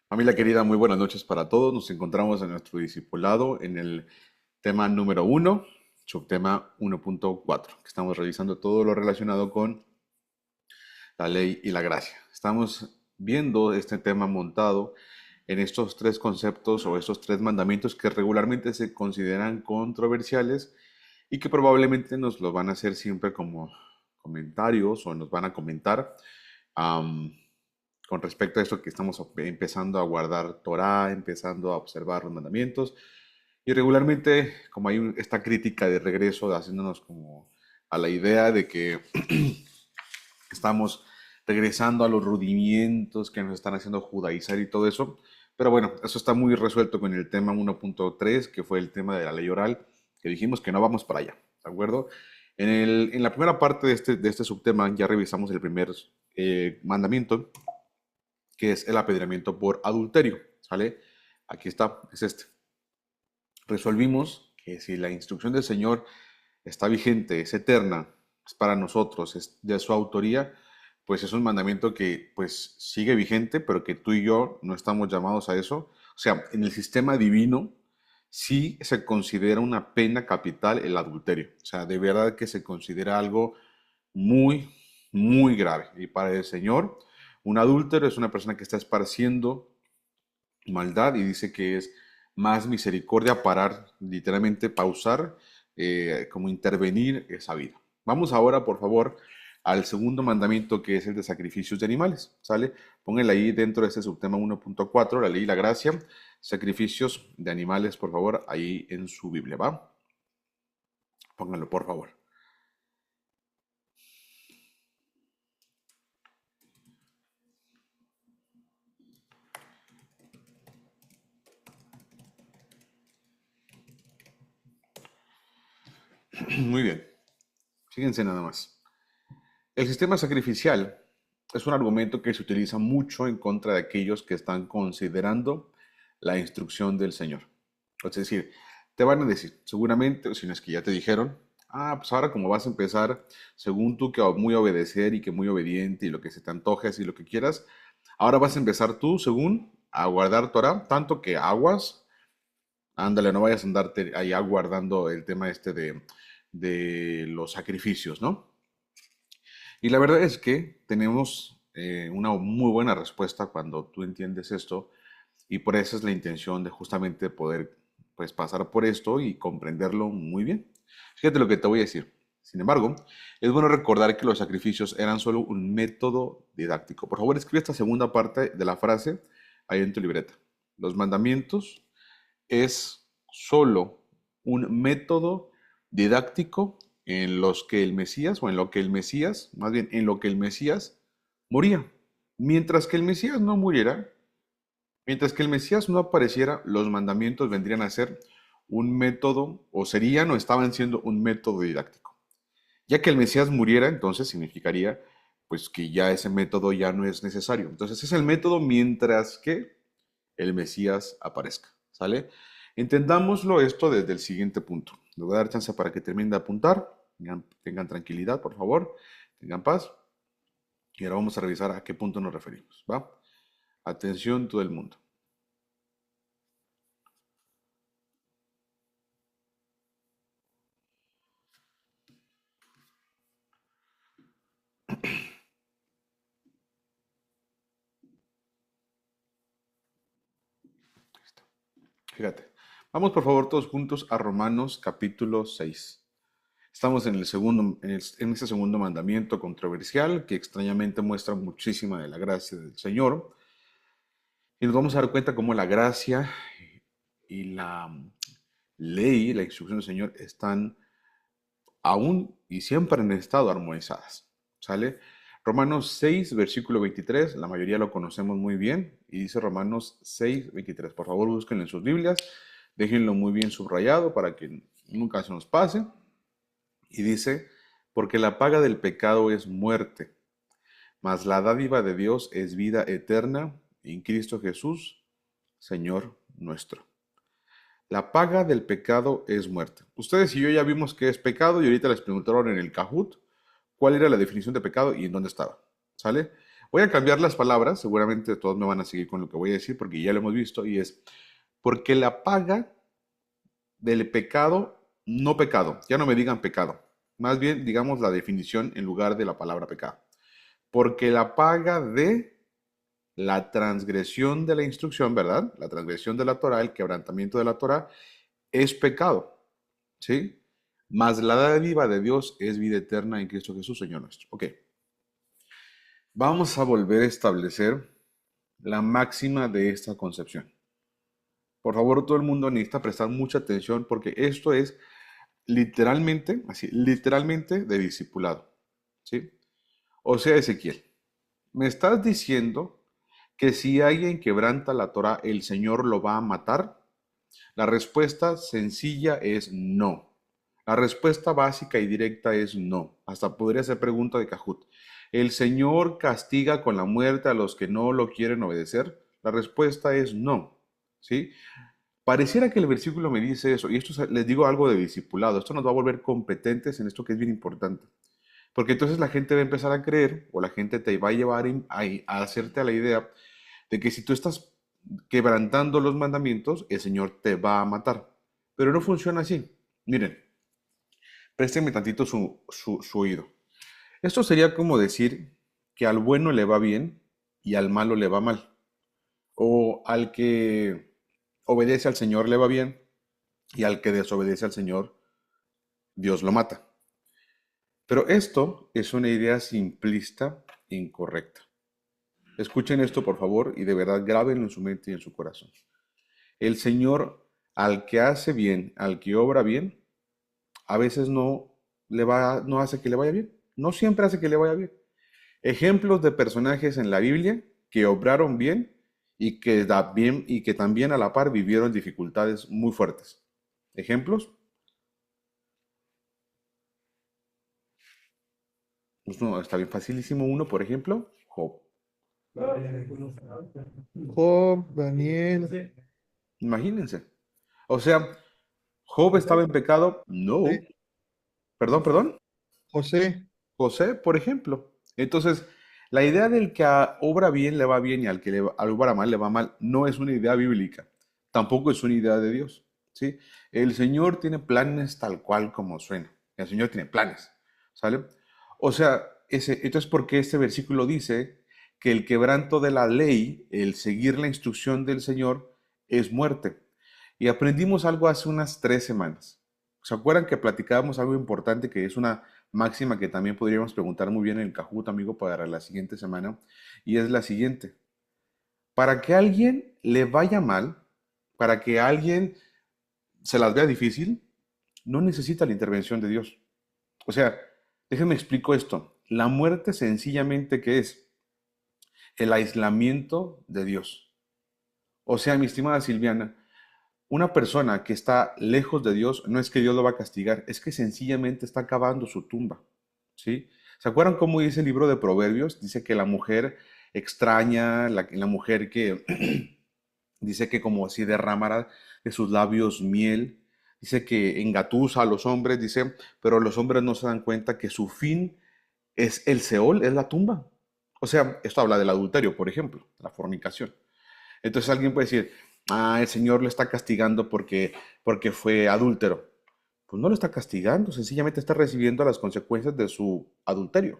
Familia querida, muy buenas noches para todos. Nos encontramos en nuestro discipulado en el tema número uno, subtema 1.4, que estamos revisando todo lo relacionado con la ley y la gracia. Estamos viendo este tema montado en estos tres conceptos o estos tres mandamientos que regularmente se consideran controversiales y que probablemente nos lo van a hacer siempre como comentarios o nos van a comentar am, con respecto a esto que estamos empezando a guardar Torah, empezando a observar los mandamientos. Y regularmente, como hay esta crítica de regreso, haciéndonos como a la idea de que estamos regresando a los rudimientos que nos están haciendo judaizar y todo eso. Pero bueno, eso está muy resuelto con el tema 1.3, que fue el tema de la ley oral, que dijimos que no vamos para allá, ¿de acuerdo? En la primera parte de este subtema ya revisamos el primer mandamiento, que es el apedreamiento por adulterio, ¿sale? Aquí está, es este. Resolvimos que si la instrucción del Señor está vigente, es eterna, es para nosotros, es de su autoría, pues es un mandamiento que pues sigue vigente, pero que tú y yo no estamos llamados a eso. O sea, en el sistema divino sí se considera una pena capital el adulterio. O sea, de verdad que se considera algo muy, muy grave. Y para el Señor, un adúltero es una persona que está esparciendo maldad y dice que es más misericordia parar, literalmente pausar, como intervenir esa vida. Vamos ahora, por favor, al segundo mandamiento que es el de sacrificios de animales, ¿sale? Pónganle ahí dentro de este subtema 1.4, la ley y la gracia, sacrificios de animales, por favor, ahí en su Biblia, ¿va? Pónganlo, por favor. Muy bien, fíjense nada más. El sistema sacrificial es un argumento que se utiliza mucho en contra de aquellos que están considerando la instrucción del Señor. Es decir, te van a decir, seguramente, si no es que ya te dijeron, pues ahora como vas a empezar, según tú que muy obedecer y que muy obediente y lo que se te antoje y lo que quieras, ahora vas a empezar tú, según, a guardar Torah, tanto que aguas, ándale, no vayas a andarte ahí aguardando el tema este de los sacrificios, ¿no? Y la verdad es que tenemos una muy buena respuesta cuando tú entiendes esto y por eso es la intención de justamente poder pues pasar por esto y comprenderlo muy bien. Fíjate lo que te voy a decir. Sin embargo, es bueno recordar que los sacrificios eran solo un método didáctico. Por favor, escribe esta segunda parte de la frase ahí en tu libreta. Los mandamientos es solo un método didáctico en los que el Mesías, o en lo que el Mesías, más bien en lo que el Mesías moría. Mientras que el Mesías no muriera, mientras que el Mesías no apareciera, los mandamientos vendrían a ser un método, o serían o estaban siendo un método didáctico. Ya que el Mesías muriera, entonces significaría pues que ya ese método ya no es necesario. Entonces es el método mientras que el Mesías aparezca, ¿sale? Entendámoslo esto desde el siguiente punto. Le voy a dar chance para que terminen de apuntar, tengan tranquilidad, por favor, tengan paz. Y ahora vamos a revisar a qué punto nos referimos, ¿va? Atención todo el mundo. Fíjate. Vamos por favor todos juntos a Romanos capítulo 6. Estamos en el segundo, en este segundo mandamiento controversial que extrañamente muestra muchísima de la gracia del Señor. Y nos vamos a dar cuenta cómo la gracia y la ley, la instrucción del Señor están aún y siempre han estado armonizadas. ¿Sale? Romanos 6, versículo 23, la mayoría lo conocemos muy bien, y dice Romanos 6, 23. Por favor, búsquenlo en sus Biblias, déjenlo muy bien subrayado para que nunca se nos pase. Y dice, porque la paga del pecado es muerte, mas la dádiva de Dios es vida eterna en Cristo Jesús, Señor nuestro. La paga del pecado es muerte. Ustedes y yo ya vimos qué es pecado y ahorita les preguntaron en el Kahoot cuál era la definición de pecado y en dónde estaba. ¿Sale? Voy a cambiar las palabras, seguramente todos me van a seguir con lo que voy a decir porque ya lo hemos visto y es porque la paga del pecado, no pecado, ya no me digan pecado, más bien digamos la definición en lugar de la palabra pecado. Porque la paga de la transgresión de la instrucción, ¿verdad? La transgresión de la Torah, el quebrantamiento de la Torah, es pecado, ¿sí? Mas la dádiva de Dios es vida eterna en Cristo Jesús, Señor nuestro. Ok, vamos a volver a establecer la máxima de esta concepción. Por favor, todo el mundo necesita prestar mucha atención porque esto es literalmente, así, literalmente de discipulado, ¿sí? O sea, Ezequiel, ¿me estás diciendo que si alguien quebranta la Torah, el Señor lo va a matar? La respuesta sencilla es no. La respuesta básica y directa es no. Hasta podría ser pregunta de Cajut. ¿El Señor castiga con la muerte a los que no lo quieren obedecer? La respuesta es no. ¿Sí? Pareciera que el versículo me dice eso, y esto les digo algo de discipulado, esto nos va a volver competentes en esto que es bien importante. Porque entonces la gente va a empezar a creer, o la gente te va a llevar a hacerte a la idea de que si tú estás quebrantando los mandamientos, el Señor te va a matar. Pero no funciona así. Miren, préstenme tantito su oído. Esto sería como decir que al bueno le va bien y al malo le va mal. O al que obedece al Señor le va bien y al que desobedece al Señor, Dios lo mata. Pero esto es una idea simplista e incorrecta. Escuchen esto, por favor, y de verdad grábenlo en su mente y en su corazón. El Señor, al que hace bien, al que obra bien, a veces no hace que le vaya bien. No siempre hace que le vaya bien. Ejemplos de personajes en la Biblia que obraron bien y que también a la par vivieron dificultades muy fuertes. ¿Ejemplos? Pues no, está bien facilísimo uno, por ejemplo, Job. Job, Daniel, Imagínense. O sea, ¿Job estaba en pecado? No. José, Perdón. José, José, por ejemplo. Entonces, la idea del que obra bien le va bien y al obra mal le va mal no es una idea bíblica, tampoco es una idea de Dios, ¿sí? El Señor tiene planes tal cual como suena. El Señor tiene planes, ¿sale? O sea, entonces, ¿por qué este versículo dice que el quebranto de la ley, el seguir la instrucción del Señor, es muerte? Y aprendimos algo hace unas 3 semanas. ¿Se acuerdan que platicábamos algo importante que es una máxima que también podríamos preguntar muy bien en el Kahoot, amigo, para la siguiente semana? Y es la siguiente. Para que a alguien le vaya mal, para que a alguien se las vea difícil, no necesita la intervención de Dios. O sea, déjenme explico esto. La muerte sencillamente que es el aislamiento de Dios. O sea, mi estimada Silviana, una persona que está lejos de Dios no es que Dios lo va a castigar, es que sencillamente está cavando su tumba, ¿sí? ¿Se acuerdan cómo dice el libro de Proverbios? Dice que la mujer extraña, la mujer que dice que como si derramara de sus labios miel, dice que engatusa a los hombres, dice, pero los hombres no se dan cuenta que su fin es el Seol, es la tumba. O sea, esto habla del adulterio, por ejemplo, la fornicación. Entonces alguien puede decir, el Señor lo está castigando porque fue adúltero. Pues no lo está castigando, sencillamente está recibiendo las consecuencias de su adulterio.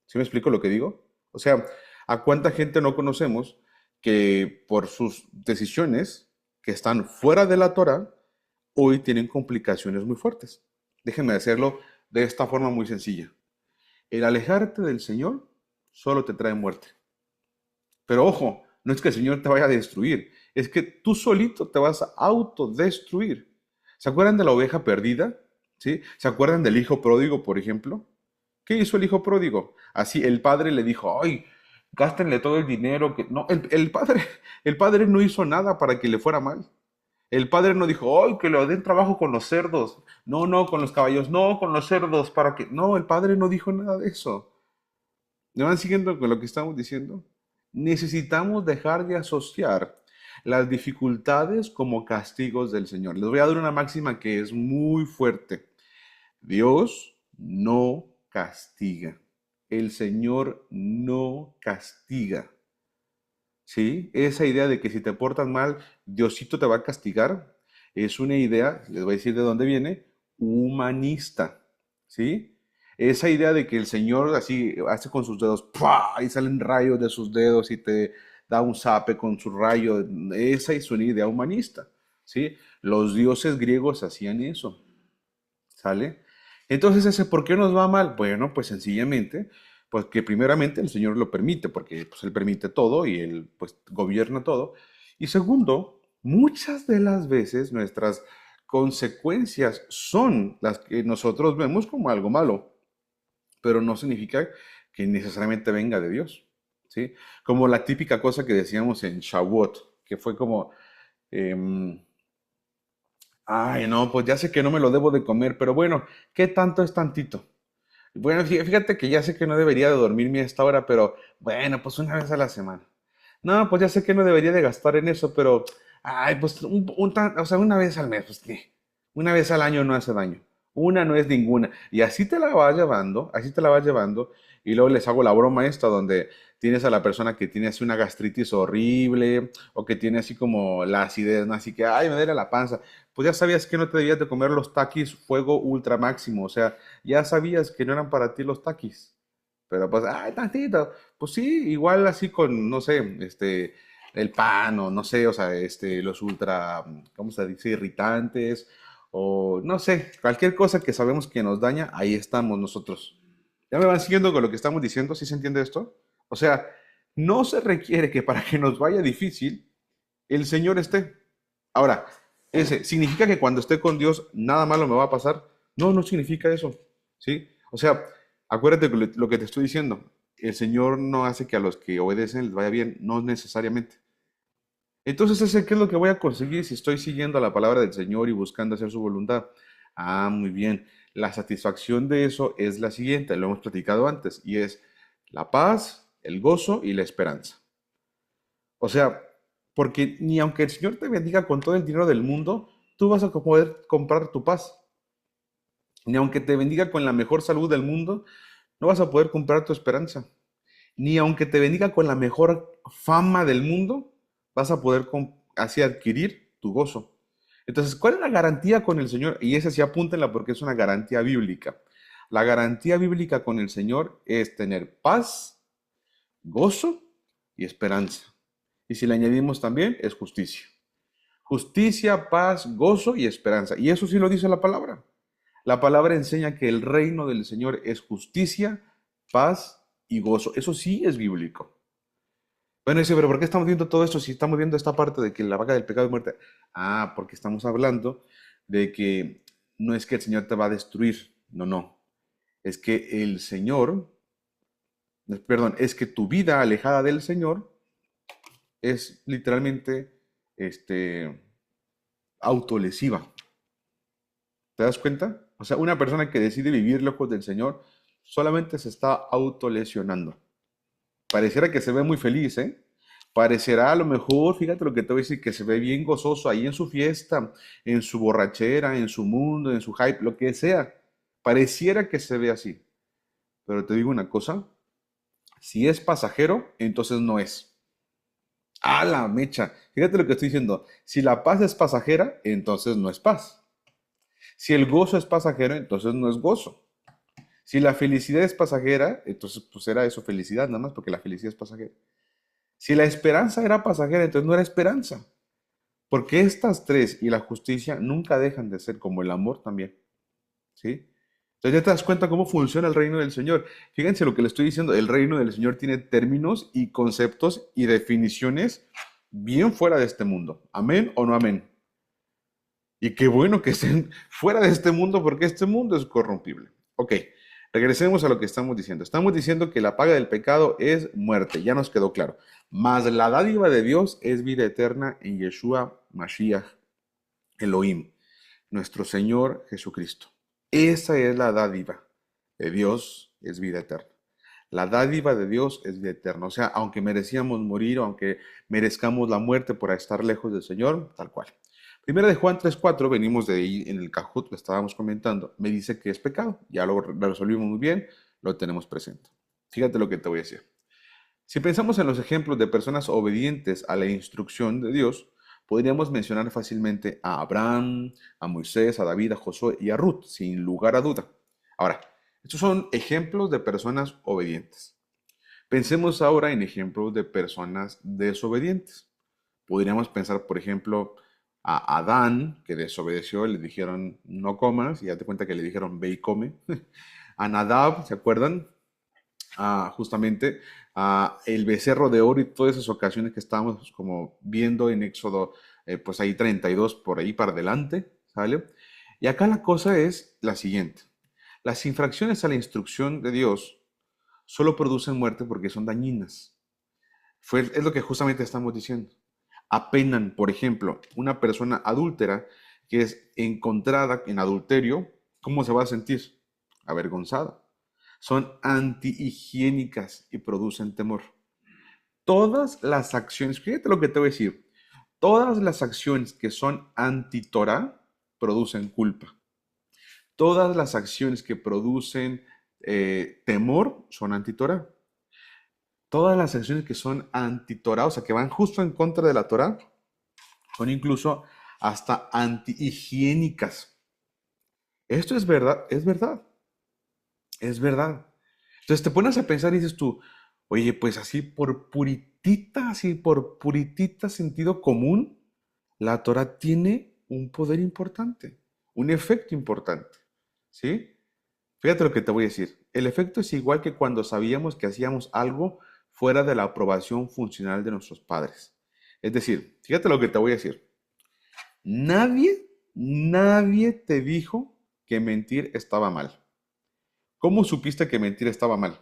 ¿Sí me explico lo que digo? O sea, ¿a cuánta gente no conocemos que por sus decisiones que están fuera de la Torah, hoy tienen complicaciones muy fuertes? Déjenme hacerlo de esta forma muy sencilla. El alejarte del Señor solo te trae muerte. Pero ojo, no es que el Señor te vaya a destruir, es que tú solito te vas a autodestruir. ¿Se acuerdan de la oveja perdida? ¿Sí? ¿Se acuerdan del hijo pródigo, por ejemplo? ¿Qué hizo el hijo pródigo? Así el padre le dijo, ay, gástenle todo el dinero que... No, el padre no hizo nada para que le fuera mal. El padre no dijo, ay, que le den trabajo con los cerdos. No, no, con los caballos. No, con los cerdos, para que... No, el padre no dijo nada de eso. ¿Me van siguiendo con lo que estamos diciendo? Necesitamos dejar de asociar las dificultades como castigos del Señor. Les voy a dar una máxima que es muy fuerte. Dios no castiga. el Señor no castiga. ¿Sí? Esa idea de que si te portas mal, Diosito te va a castigar, es una idea, les voy a decir de dónde viene, humanista. ¿Sí? Esa idea de que el Señor así hace con sus dedos, ¡pua! Y salen rayos de sus dedos y te da un zape con su rayo, esa es una idea humanista. ¿Sí? Los dioses griegos hacían eso. ¿Sale? Entonces, ese ¿por qué nos va mal? Bueno, pues sencillamente, pues que primeramente el Señor lo permite, porque pues Él permite todo y Él pues gobierna todo. Y segundo, muchas de las veces nuestras consecuencias son las que nosotros vemos como algo malo, pero no significa que necesariamente venga de Dios, ¿sí? Como la típica cosa que decíamos en Shavuot, que fue como, em, ay, no, pues ya sé que no me lo debo de comer, pero bueno, ¿qué tanto es tantito? Bueno, fíjate que ya sé que no debería de dormirme a esta hora, pero bueno, pues una vez a la semana. No, pues ya sé que no debería de gastar en eso, pero, ay, pues o sea, una vez al mes, pues qué. Una vez al año no hace daño. Una no es ninguna. Y así te la vas llevando, así te la vas llevando. Y luego les hago la broma esta donde tienes a la persona que tiene así una gastritis horrible o que tiene así como la acidez, ¿no? Así que, ay, me duele la panza. Pues ya sabías que no te debías de comer los taquis fuego ultra máximo. O sea, ya sabías que no eran para ti los taquis. Pero pues, ay, tantito. Pues sí, igual así con, no sé, el pan o no sé, o sea, los ultra, ¿cómo se dice? Irritantes o no sé, cualquier cosa que sabemos que nos daña, ahí estamos nosotros. ¿Ya me van siguiendo con lo que estamos diciendo? ¿Sí se entiende esto? O sea, no se requiere que para que nos vaya difícil, el Señor esté. Ahora, ¿significa que cuando esté con Dios nada malo me va a pasar? No, no significa eso, ¿sí? O sea, acuérdate que lo que te estoy diciendo. El Señor no hace que a los que obedecen les vaya bien, no necesariamente. Entonces, ¿qué es lo que voy a conseguir si estoy siguiendo la palabra del Señor y buscando hacer su voluntad? Ah, muy bien. La satisfacción de eso es la siguiente, lo hemos platicado antes, y es la paz, el gozo y la esperanza. O sea, porque ni aunque el Señor te bendiga con todo el dinero del mundo, tú vas a poder comprar tu paz. Ni aunque te bendiga con la mejor salud del mundo, no vas a poder comprar tu esperanza. Ni aunque te bendiga con la mejor fama del mundo, vas a poder así adquirir tu gozo. Entonces, ¿cuál es la garantía con el Señor? Y esa sí apúntenla porque es una garantía bíblica. La garantía bíblica con el Señor es tener paz, gozo y esperanza. Y si le añadimos también, es justicia. Justicia, paz, gozo y esperanza. Y eso sí lo dice la palabra. La palabra enseña que el reino del Señor es justicia, paz y gozo. Eso sí es bíblico. Bueno, dice, pero ¿por qué estamos viendo todo esto si estamos viendo esta parte de que la vaga del pecado es muerte? Ah, porque estamos hablando de que no es que el Señor te va a destruir. No, no. Es que el Señor, perdón, es que tu vida alejada del Señor es literalmente autolesiva. ¿Te das cuenta? O sea, una persona que decide vivir lejos del Señor solamente se está autolesionando. Pareciera que se ve muy feliz, ¿eh? Parecerá a lo mejor, fíjate lo que te voy a decir, que se ve bien gozoso ahí en su fiesta, en su borrachera, en su mundo, en su hype, lo que sea. Pareciera que se ve así. Pero te digo una cosa, si es pasajero, entonces no es. ¡Ah, la mecha! Fíjate lo que estoy diciendo. Si la paz es pasajera, entonces no es paz. Si el gozo es pasajero, entonces no es gozo. Si la felicidad es pasajera, entonces pues era eso felicidad nada más porque la felicidad es pasajera. Si la esperanza era pasajera, entonces no era esperanza. Porque estas tres y la justicia nunca dejan de ser como el amor también. ¿Sí? Entonces ya te das cuenta cómo funciona el reino del Señor. Fíjense lo que le estoy diciendo. El reino del Señor tiene términos y conceptos y definiciones bien fuera de este mundo. ¿Amén o no amén? Y qué bueno que estén fuera de este mundo porque este mundo es corrompible. Ok, regresemos a lo que estamos diciendo. Estamos diciendo que la paga del pecado es muerte, ya nos quedó claro. Mas la dádiva de Dios es vida eterna en Yeshua Mashiach Elohim, nuestro Señor Jesucristo. Esa es la dádiva de Dios, es vida eterna. La dádiva de Dios es vida eterna. O sea, aunque merecíamos morir o aunque merezcamos la muerte por estar lejos del Señor, tal cual. Primera de Juan 3:4, venimos de ahí en el Cajut que estábamos comentando, me dice que es pecado. Ya lo resolvimos muy bien, lo tenemos presente. Fíjate lo que te voy a decir. Si pensamos en los ejemplos de personas obedientes a la instrucción de Dios, podríamos mencionar fácilmente a Abraham, a Moisés, a David, a Josué y a Ruth, sin lugar a duda. Ahora, estos son ejemplos de personas obedientes. Pensemos ahora en ejemplos de personas desobedientes. Podríamos pensar, por ejemplo, a Adán, que desobedeció, le dijeron no comas, y ya te cuenta que le dijeron ve y come. A Nadab, ¿se acuerdan? Justamente a el becerro de oro y todas esas ocasiones que estábamos como viendo en Éxodo, pues ahí 32 por ahí para adelante, ¿sale? Y acá la cosa es la siguiente. Las infracciones a la instrucción de Dios solo producen muerte porque son dañinas. Es lo que justamente estamos diciendo. Apenan, por ejemplo, una persona adúltera que es encontrada en adulterio, ¿cómo se va a sentir? Avergonzada. Son antihigiénicas y producen temor. Todas las acciones, fíjate lo que te voy a decir, todas las acciones que son anti-Torah producen culpa. Todas las acciones que producen temor son anti-Torah. Todas las acciones que son anti-Torah, o sea, que van justo en contra de la Torah, son incluso hasta antihigiénicas. Esto es verdad, es verdad, es verdad. Entonces te pones a pensar y dices tú, oye, pues así por puritita sentido común, la Torah tiene un poder importante, un efecto importante, ¿sí? Fíjate lo que te voy a decir. El efecto es igual que cuando sabíamos que hacíamos algo fuera de la aprobación funcional de nuestros padres. Es decir, fíjate lo que te voy a decir. Nadie te dijo que mentir estaba mal. ¿Cómo supiste que mentir estaba mal?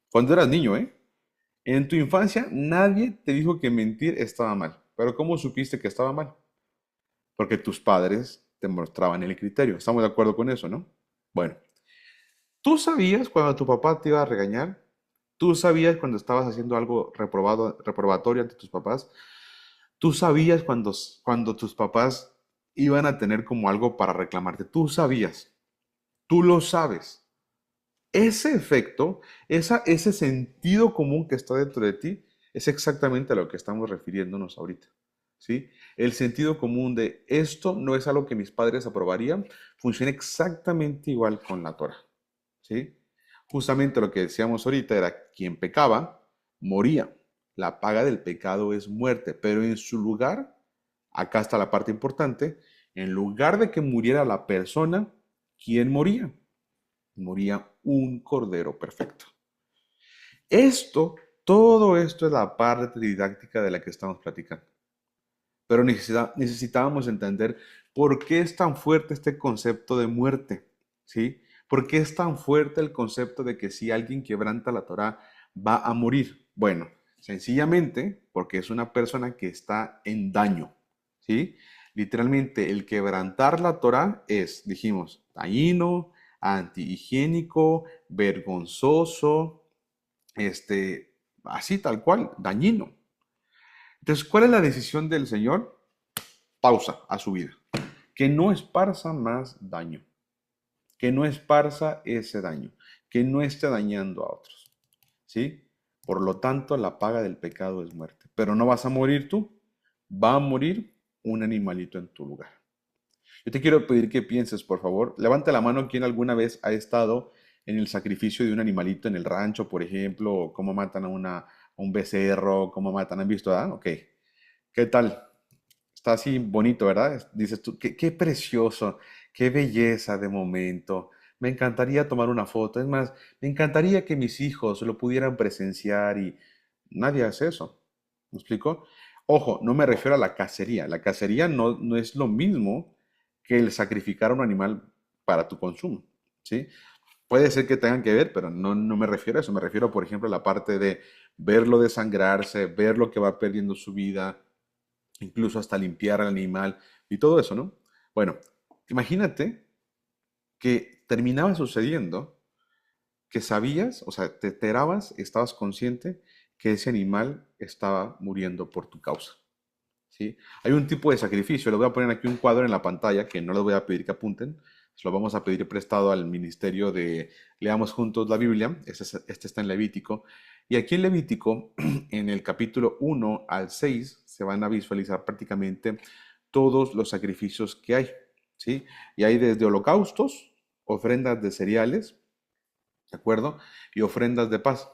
Cuando eras niño, ¿eh? En tu infancia nadie te dijo que mentir estaba mal. Pero ¿cómo supiste que estaba mal? Porque tus padres te mostraban el criterio. ¿Estamos de acuerdo con eso, no? Bueno, ¿tú sabías cuando tu papá te iba a regañar? ¿Tú sabías cuando estabas haciendo algo reprobatorio ante tus papás? ¿Tú sabías cuando tus papás iban a tener como algo para reclamarte? Tú sabías, tú lo sabes. Ese efecto, ese sentido común que está dentro de ti, es exactamente a lo que estamos refiriéndonos ahorita. ¿Sí? El sentido común de esto no es algo que mis padres aprobarían, funciona exactamente igual con la Torah. ¿Sí? Justamente lo que decíamos ahorita era quien pecaba, moría. La paga del pecado es muerte, pero en su lugar, acá está la parte importante, en lugar de que muriera la persona, ¿quién moría? Moría un cordero perfecto. Esto, todo esto es la parte didáctica de la que estamos platicando. Pero necesitábamos entender por qué es tan fuerte este concepto de muerte, ¿sí? ¿Por qué es tan fuerte el concepto de que si alguien quebranta la Torá va a morir? Bueno, sencillamente porque es una persona que está en daño, ¿sí? Literalmente el quebrantar la Torá es, dijimos, dañino, antihigiénico, vergonzoso, así tal cual, dañino. Entonces, ¿cuál es la decisión del Señor? Pausa a su vida. Que no esparza más daño. Que no esparza ese daño. Que no esté dañando a otros. ¿Sí? Por lo tanto, la paga del pecado es muerte. Pero no vas a morir tú. Va a morir un animalito en tu lugar. Yo te quiero pedir que pienses, por favor. Levanta la mano quien alguna vez ha estado en el sacrificio de un animalito en el rancho, por ejemplo, o cómo matan a un becerro, cómo matan. ¿Han visto? ¿Ah? Ok. ¿Qué tal? Está así bonito, ¿verdad? Dices tú, qué precioso, qué belleza de momento. Me encantaría tomar una foto. Es más, me encantaría que mis hijos lo pudieran presenciar y nadie hace eso. ¿Me explico? Ojo, no me refiero a la cacería. La cacería no es lo mismo que el sacrificar a un animal para tu consumo, ¿sí? Puede ser que tengan que ver, pero no me refiero a eso. Me refiero, por ejemplo, a la parte de verlo desangrarse, ver lo que va perdiendo su vida, incluso hasta limpiar al animal y todo eso, ¿no? Bueno, imagínate que terminaba sucediendo que sabías, o sea, te enterabas, estabas consciente que ese animal estaba muriendo por tu causa, ¿sí? Hay un tipo de sacrificio, les voy a poner aquí un cuadro en la pantalla que no les voy a pedir que apunten, Se lo vamos a pedir prestado al ministerio de Leamos Juntos la Biblia. Este está en Levítico. Y aquí en Levítico, en el capítulo 1 al 6, se van a visualizar prácticamente todos los sacrificios que hay, ¿sí? Y hay desde holocaustos, ofrendas de cereales, ¿de acuerdo? Y ofrendas de paz.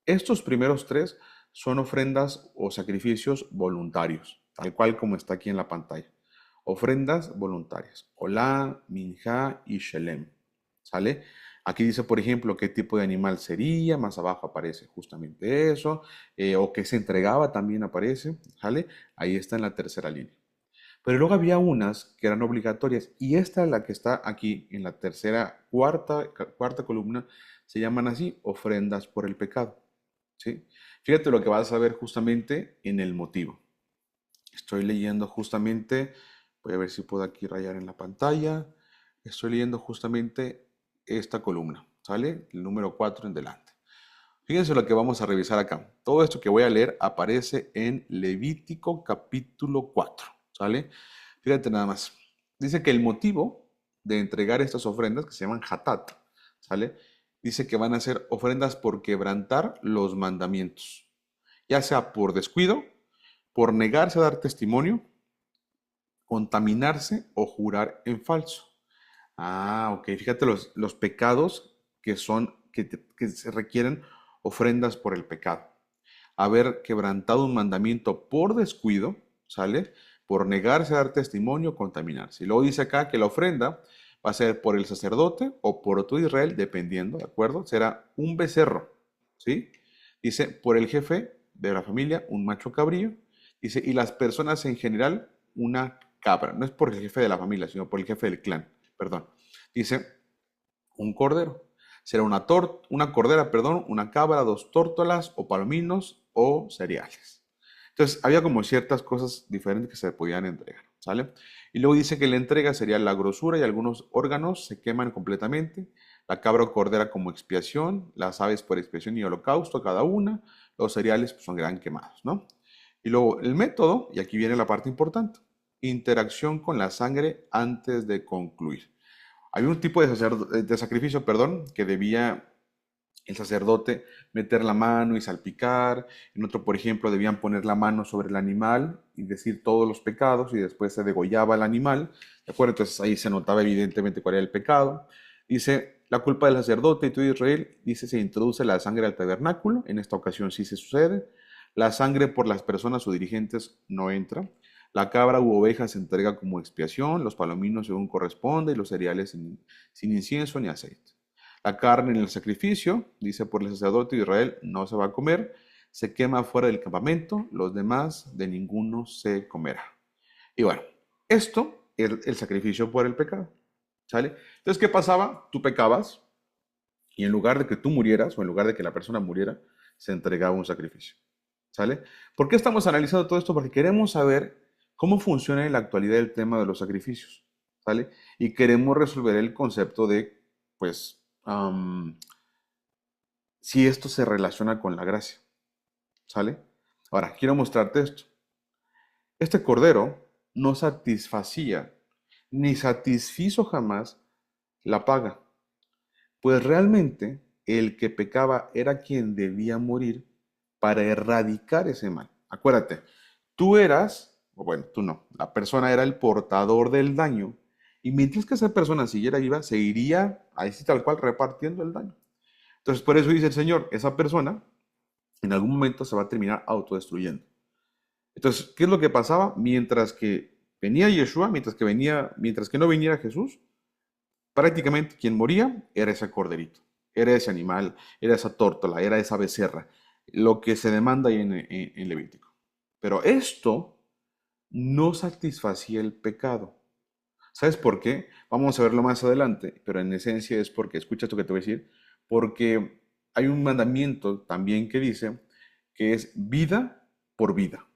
Estos primeros tres son ofrendas o sacrificios voluntarios, tal cual como está aquí en la pantalla. Ofrendas voluntarias. Olá, Minjá y Shelem. ¿Sale? Aquí dice, por ejemplo, qué tipo de animal sería. Más abajo aparece justamente eso. O qué se entregaba también aparece. ¿Sale? Ahí está en la tercera línea. Pero luego había unas que eran obligatorias y esta, la que está aquí en la tercera, cuarta columna, se llaman así, ofrendas por el pecado. ¿Sí? Fíjate lo que vas a ver justamente en el motivo. Estoy leyendo justamente, voy a ver si puedo aquí rayar en la pantalla. Estoy leyendo justamente esta columna, ¿sale? El número 4 en delante. Fíjense lo que vamos a revisar acá. Todo esto que voy a leer aparece en Levítico capítulo 4, ¿sale? Fíjate nada más. Dice que el motivo de entregar estas ofrendas, que se llaman hatat, ¿sale? Dice que van a ser ofrendas por quebrantar los mandamientos, ya sea por descuido, por negarse a dar testimonio, contaminarse o jurar en falso. Ah, ok. Fíjate los pecados que se requieren ofrendas por el pecado. Haber quebrantado un mandamiento por descuido, ¿sale? Por negarse a dar testimonio, contaminarse. Y luego dice acá que la ofrenda va a ser por el sacerdote o por todo Israel, dependiendo, ¿de acuerdo? Será un becerro, ¿sí? Dice, por el jefe de la familia, un macho cabrío. Dice, y las personas en general, una cabra. No es por el jefe de la familia, sino por el jefe del clan, perdón. Dice, un cordero. Será una cordera, perdón, una cabra, dos tórtolas o palominos o cereales. Entonces, había como ciertas cosas diferentes que se podían entregar, ¿sale? Y luego dice que la entrega sería la grosura y algunos órganos se queman completamente, la cabra o cordera como expiación, las aves por expiación y holocausto cada una, los cereales pues, son gran quemados, ¿no? Y luego el método, y aquí viene la parte importante, interacción con la sangre antes de concluir. Había un tipo de sacrificio, perdón, que debía el sacerdote meter la mano y salpicar. En otro, por ejemplo, debían poner la mano sobre el animal y decir todos los pecados y después se degollaba el animal. ¿De acuerdo? Entonces ahí se notaba evidentemente cuál era el pecado. Dice, la culpa del sacerdote y todo Israel, dice, se introduce la sangre al tabernáculo. En esta ocasión sí se sucede. La sangre por las personas o dirigentes no entra. La cabra u oveja se entrega como expiación, los palominos según corresponde y los cereales sin incienso ni aceite. La carne en el sacrificio, dice por el sacerdote de Israel, no se va a comer, se quema fuera del campamento, los demás de ninguno se comerá. Y bueno, esto es el sacrificio por el pecado, ¿sale? Entonces, ¿qué pasaba? Tú pecabas y en lugar de que tú murieras o en lugar de que la persona muriera, se entregaba un sacrificio, ¿sale? ¿Por qué estamos analizando todo esto? Porque queremos saber cómo funciona en la actualidad el tema de los sacrificios, ¿sale? Y queremos resolver el concepto de, pues, si esto se relaciona con la gracia, ¿sale? Ahora, quiero mostrarte esto. Este cordero no satisfacía ni satisfizo jamás la paga, pues realmente el que pecaba era quien debía morir para erradicar ese mal. Acuérdate, tú eras, o bueno, tú no, la persona era el portador del daño y mientras que esa persona siguiera viva, se iría así tal cual repartiendo el daño. Entonces, por eso dice el Señor, esa persona en algún momento se va a terminar autodestruyendo. Entonces, ¿qué es lo que pasaba? Mientras que venía Yeshua, mientras que no viniera Jesús, prácticamente quien moría era ese corderito, era ese animal, era esa tórtola, era esa becerra, lo que se demanda ahí en Levítico. Pero esto no satisfacía el pecado. ¿Sabes por qué? Vamos a verlo más adelante, pero en esencia es porque, escucha esto que te voy a decir, porque hay un mandamiento también que dice que es vida por vida.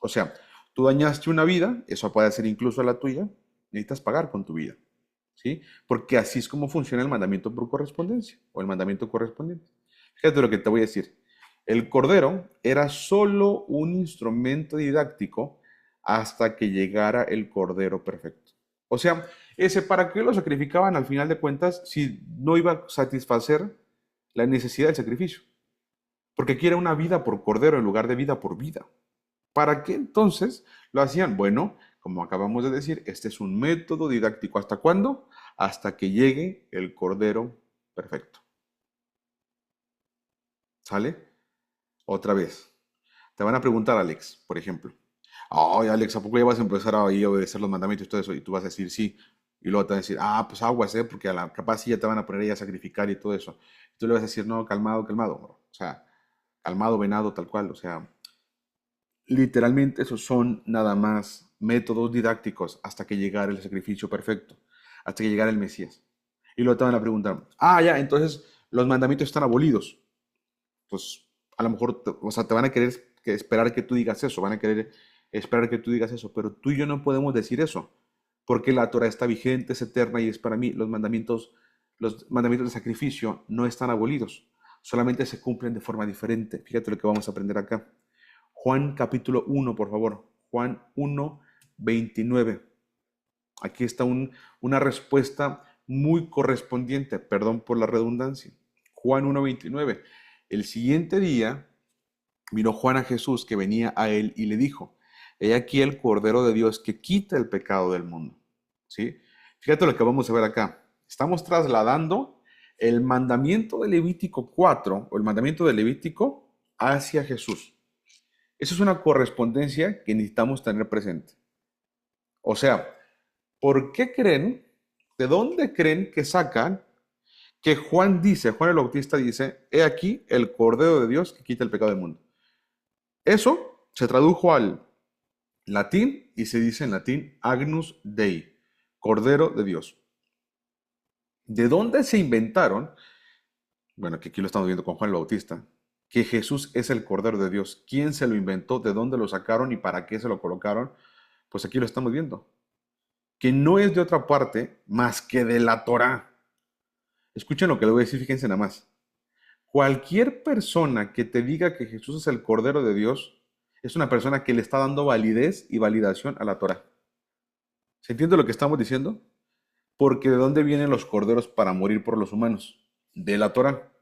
O sea, tú dañaste una vida, eso puede ser incluso la tuya, necesitas pagar con tu vida, ¿sí? Porque así es como funciona el mandamiento por correspondencia o el mandamiento correspondiente. Fíjate lo que te voy a decir. El cordero era solo un instrumento didáctico hasta que llegara el cordero perfecto. O sea, Ese, ¿para qué lo sacrificaban al final de cuentas si no iba a satisfacer la necesidad del sacrificio? Porque aquí era una vida por cordero en lugar de vida por vida. ¿Para qué entonces lo hacían? Bueno, como acabamos de decir, este es un método didáctico. ¿Hasta cuándo? Hasta que llegue el cordero perfecto. ¿Sale? Otra vez. Te van a preguntar, Alex, por ejemplo. Ay, Alex, ¿a poco ya vas a empezar a obedecer los mandamientos y todo eso? Y tú vas a decir sí. Y luego te van a decir, ah, pues aguas, porque capaz sí ya te van a poner ahí a sacrificar y todo eso. Y tú le vas a decir, no, calmado, calmado, bro. O sea, calmado, venado, tal cual. O sea, literalmente esos son nada más métodos didácticos hasta que llegara el sacrificio perfecto, hasta que llegara el Mesías. Y luego te van a preguntar, ah, ya, entonces los mandamientos están abolidos. Pues a lo mejor, o sea, te van a querer esperar que tú digas eso, van a querer esperar que tú digas eso, pero tú y yo no podemos decir eso, porque la Torah está vigente, es eterna y es para mí, los mandamientos de sacrificio no están abolidos, solamente se cumplen de forma diferente. Fíjate lo que vamos a aprender acá. Juan capítulo 1, por favor. Juan 1, 29. Aquí está una respuesta muy correspondiente, perdón por la redundancia. Juan 1, 29. El siguiente día miró Juan a Jesús que venía a él y le dijo, he aquí el Cordero de Dios que quita el pecado del mundo. ¿Sí? Fíjate lo que vamos a ver acá. Estamos trasladando el mandamiento de Levítico 4 o el mandamiento de Levítico hacia Jesús. Eso es una correspondencia que necesitamos tener presente. O sea, ¿por qué creen, de dónde creen que sacan que Juan dice, Juan el Bautista dice, he aquí el Cordero de Dios que quita el pecado del mundo? Eso se tradujo al latín y se dice en latín Agnus Dei, Cordero de Dios. ¿De dónde se inventaron? Bueno, que aquí lo estamos viendo con Juan el Bautista, que Jesús es el Cordero de Dios. ¿Quién se lo inventó? ¿De dónde lo sacaron y para qué se lo colocaron? Pues aquí lo estamos viendo. Que no es de otra parte más que de la Torá. Escuchen lo que le voy a decir, fíjense nada más. Cualquier persona que te diga que Jesús es el Cordero de Dios es una persona que le está dando validez y validación a la Torá. ¿Se entiende lo que estamos diciendo? Porque ¿de dónde vienen los corderos para morir por los humanos? De la Torá.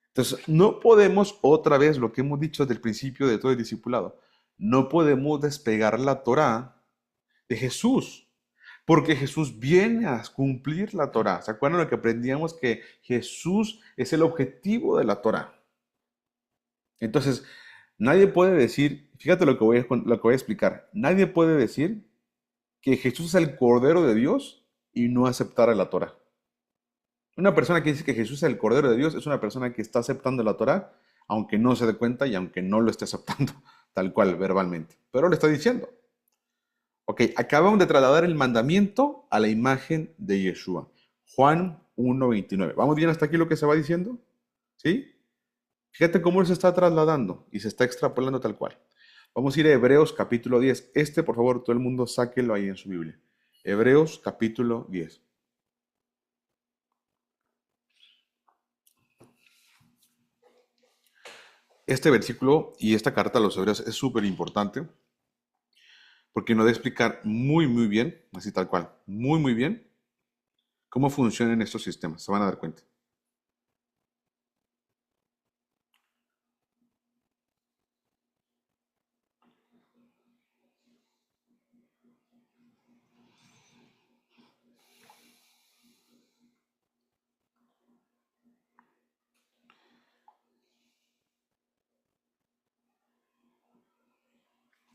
Entonces, no podemos, otra vez, lo que hemos dicho desde el principio de todo el discipulado, no podemos despegar la Torá de Jesús, porque Jesús viene a cumplir la Torá. ¿Se acuerdan lo que aprendíamos? Que Jesús es el objetivo de la Torá. Entonces, nadie puede decir, fíjate lo que voy a explicar, nadie puede decir que Jesús es el Cordero de Dios y no aceptar la Torá. Una persona que dice que Jesús es el Cordero de Dios es una persona que está aceptando la Torá, aunque no se dé cuenta y aunque no lo esté aceptando, tal cual, verbalmente. Pero lo está diciendo. Ok, acabamos de trasladar el mandamiento a la imagen de Yeshua. Juan 1:29. ¿Vamos bien hasta aquí lo que se va diciendo? ¿Sí? Fíjate cómo se está trasladando y se está extrapolando tal cual. Vamos a ir a Hebreos capítulo 10. Por favor, todo el mundo sáquelo ahí en su Biblia. Hebreos capítulo 10. Este versículo y esta carta a los hebreos es súper importante porque nos va a explicar muy, muy bien, así tal cual, muy, muy bien, cómo funcionan estos sistemas. Se van a dar cuenta.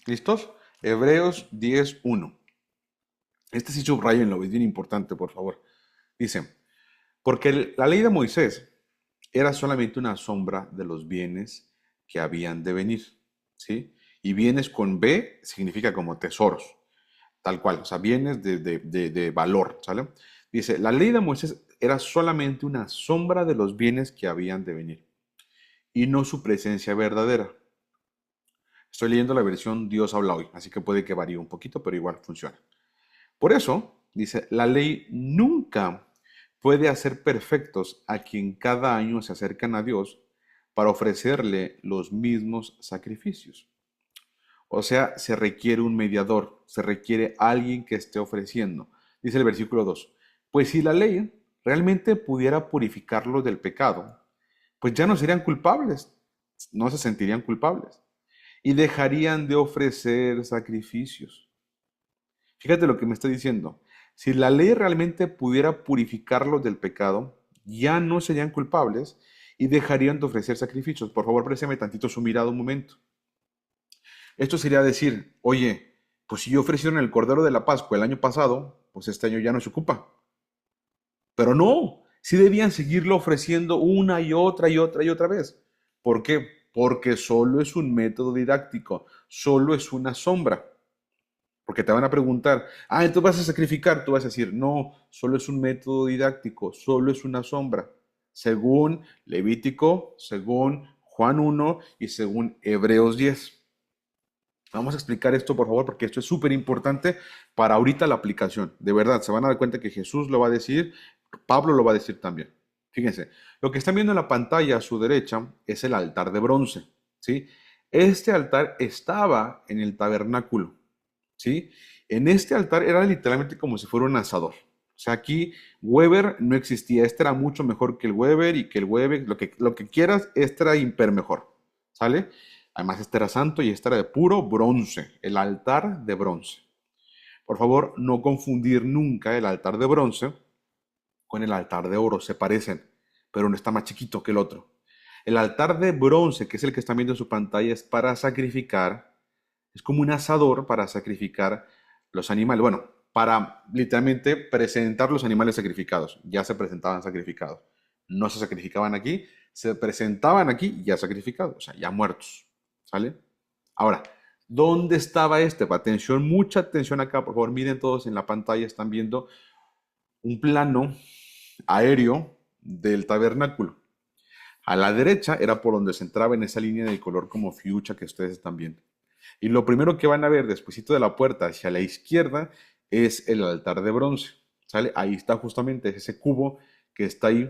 ¿Listos? Hebreos 10:1. Este sí subrayenlo, es bien importante, por favor. Dice, porque la ley de Moisés era solamente una sombra de los bienes que habían de venir, ¿sí? Y bienes con B significa como tesoros, tal cual, o sea, bienes de valor, ¿sale? Dice, la ley de Moisés era solamente una sombra de los bienes que habían de venir y no su presencia verdadera. Estoy leyendo la versión Dios habla hoy, así que puede que varíe un poquito, pero igual funciona. Por eso, dice, la ley nunca puede hacer perfectos a quien cada año se acercan a Dios para ofrecerle los mismos sacrificios. O sea, se requiere un mediador, se requiere alguien que esté ofreciendo. Dice el versículo 2. Pues si la ley realmente pudiera purificarlos del pecado, pues ya no serían culpables, no se sentirían culpables y dejarían de ofrecer sacrificios. Fíjate lo que me está diciendo. Si la ley realmente pudiera purificarlos del pecado, ya no serían culpables y dejarían de ofrecer sacrificios. Por favor, préstame tantito su mirada un momento. Esto sería decir, oye, pues si yo ofrecieron el Cordero de la Pascua el año pasado, pues este año ya no se ocupa. Pero no, sí debían seguirlo ofreciendo una y otra y otra y otra vez. ¿Por qué? Porque solo es un método didáctico, solo es una sombra. Porque te van a preguntar, entonces vas a sacrificar, tú vas a decir, no, solo es un método didáctico, solo es una sombra. Según Levítico, según Juan 1 y según Hebreos 10. Vamos a explicar esto, por favor, porque esto es súper importante para ahorita la aplicación. De verdad, se van a dar cuenta que Jesús lo va a decir, Pablo lo va a decir también. Fíjense, lo que están viendo en la pantalla a su derecha es el altar de bronce, ¿sí? Este altar estaba en el tabernáculo, ¿sí? En este altar era literalmente como si fuera un asador. O sea, aquí Weber no existía. Este era mucho mejor que el Weber y que el Weber, lo que quieras, este era hiper mejor, ¿sale? Además, este era santo y este era de puro bronce, el altar de bronce. Por favor, no confundir nunca el altar de bronce con el altar de oro. Se parecen, pero uno está más chiquito que el otro. El altar de bronce, que es el que están viendo en su pantalla, es para sacrificar, es como un asador para sacrificar los animales. Bueno, para literalmente presentar los animales sacrificados. Ya se presentaban sacrificados. No se sacrificaban aquí, se presentaban aquí ya sacrificados, o sea, ya muertos. ¿Sale? Ahora, ¿dónde estaba este? Atención, mucha atención acá, por favor, miren todos en la pantalla, están viendo un plano aéreo del tabernáculo. A la derecha era por donde se entraba en esa línea de color como fiucha que ustedes están viendo. Y lo primero que van a ver despuesito de la puerta hacia la izquierda es el altar de bronce. ¿Sale? Ahí está justamente ese cubo que está ahí,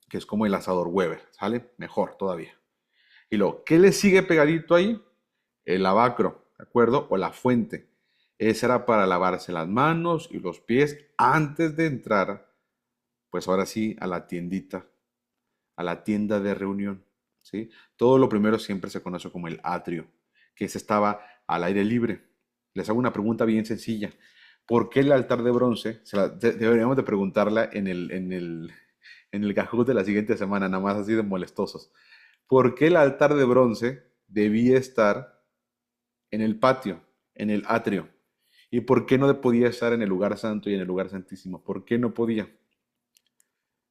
que es como el asador Weber. ¿Sale? Mejor todavía. Y luego, ¿qué le sigue pegadito ahí? El lavacro, ¿de acuerdo? O la fuente. Esa era para lavarse las manos y los pies antes de entrar, pues ahora sí, a la tiendita, a la tienda de reunión, ¿sí? Todo lo primero siempre se conoce como el atrio, que se estaba al aire libre. Les hago una pregunta bien sencilla. ¿Por qué el altar de bronce? Deberíamos de preguntarla en el Kahoot de la siguiente semana, nada más así de molestosos. ¿Por qué el altar de bronce debía estar en el patio, en el atrio? ¿Y por qué no podía estar en el lugar santo y en el lugar santísimo? ¿Por qué no podía?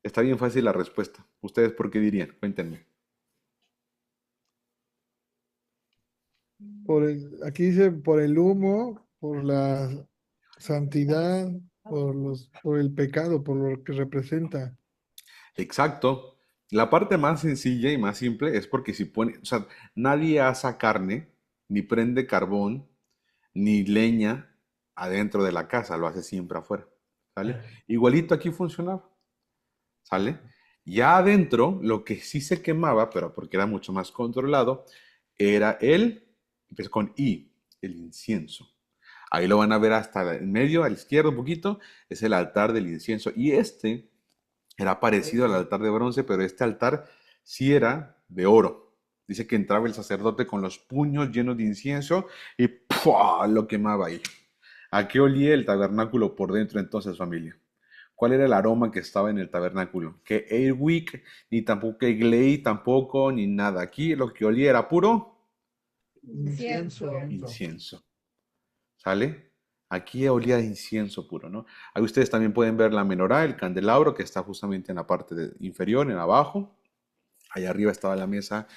Está bien fácil la respuesta. ¿Ustedes por qué dirían? Cuéntenme. Aquí dice por el humo, por la santidad, por el pecado, por lo que representa. Exacto. La parte más sencilla y más simple es porque si pone, o sea, nadie asa carne, ni prende carbón, ni leña adentro de la casa, lo hace siempre afuera. ¿Sale? Igualito aquí funcionaba. ¿Sale? Ya adentro, lo que sí se quemaba, pero porque era mucho más controlado, era empieza con I, el incienso. Ahí lo van a ver hasta en medio, a la izquierda un poquito, es el altar del incienso. Y este era parecido al altar de bronce, pero este altar sí era de oro. Dice que entraba el sacerdote con los puños llenos de incienso y ¡pua! Lo quemaba ahí. ¿A qué olía el tabernáculo por dentro entonces, familia? ¿Cuál era el aroma que estaba en el tabernáculo? Que Airwick, ni tampoco que Glade, tampoco, ni nada. Aquí lo que olía era puro Incienso. incienso. ¿Sale? Aquí olía a incienso puro, ¿no? Ahí ustedes también pueden ver la menorá, el candelabro, que está justamente en la parte inferior, en abajo. Allá arriba estaba la mesa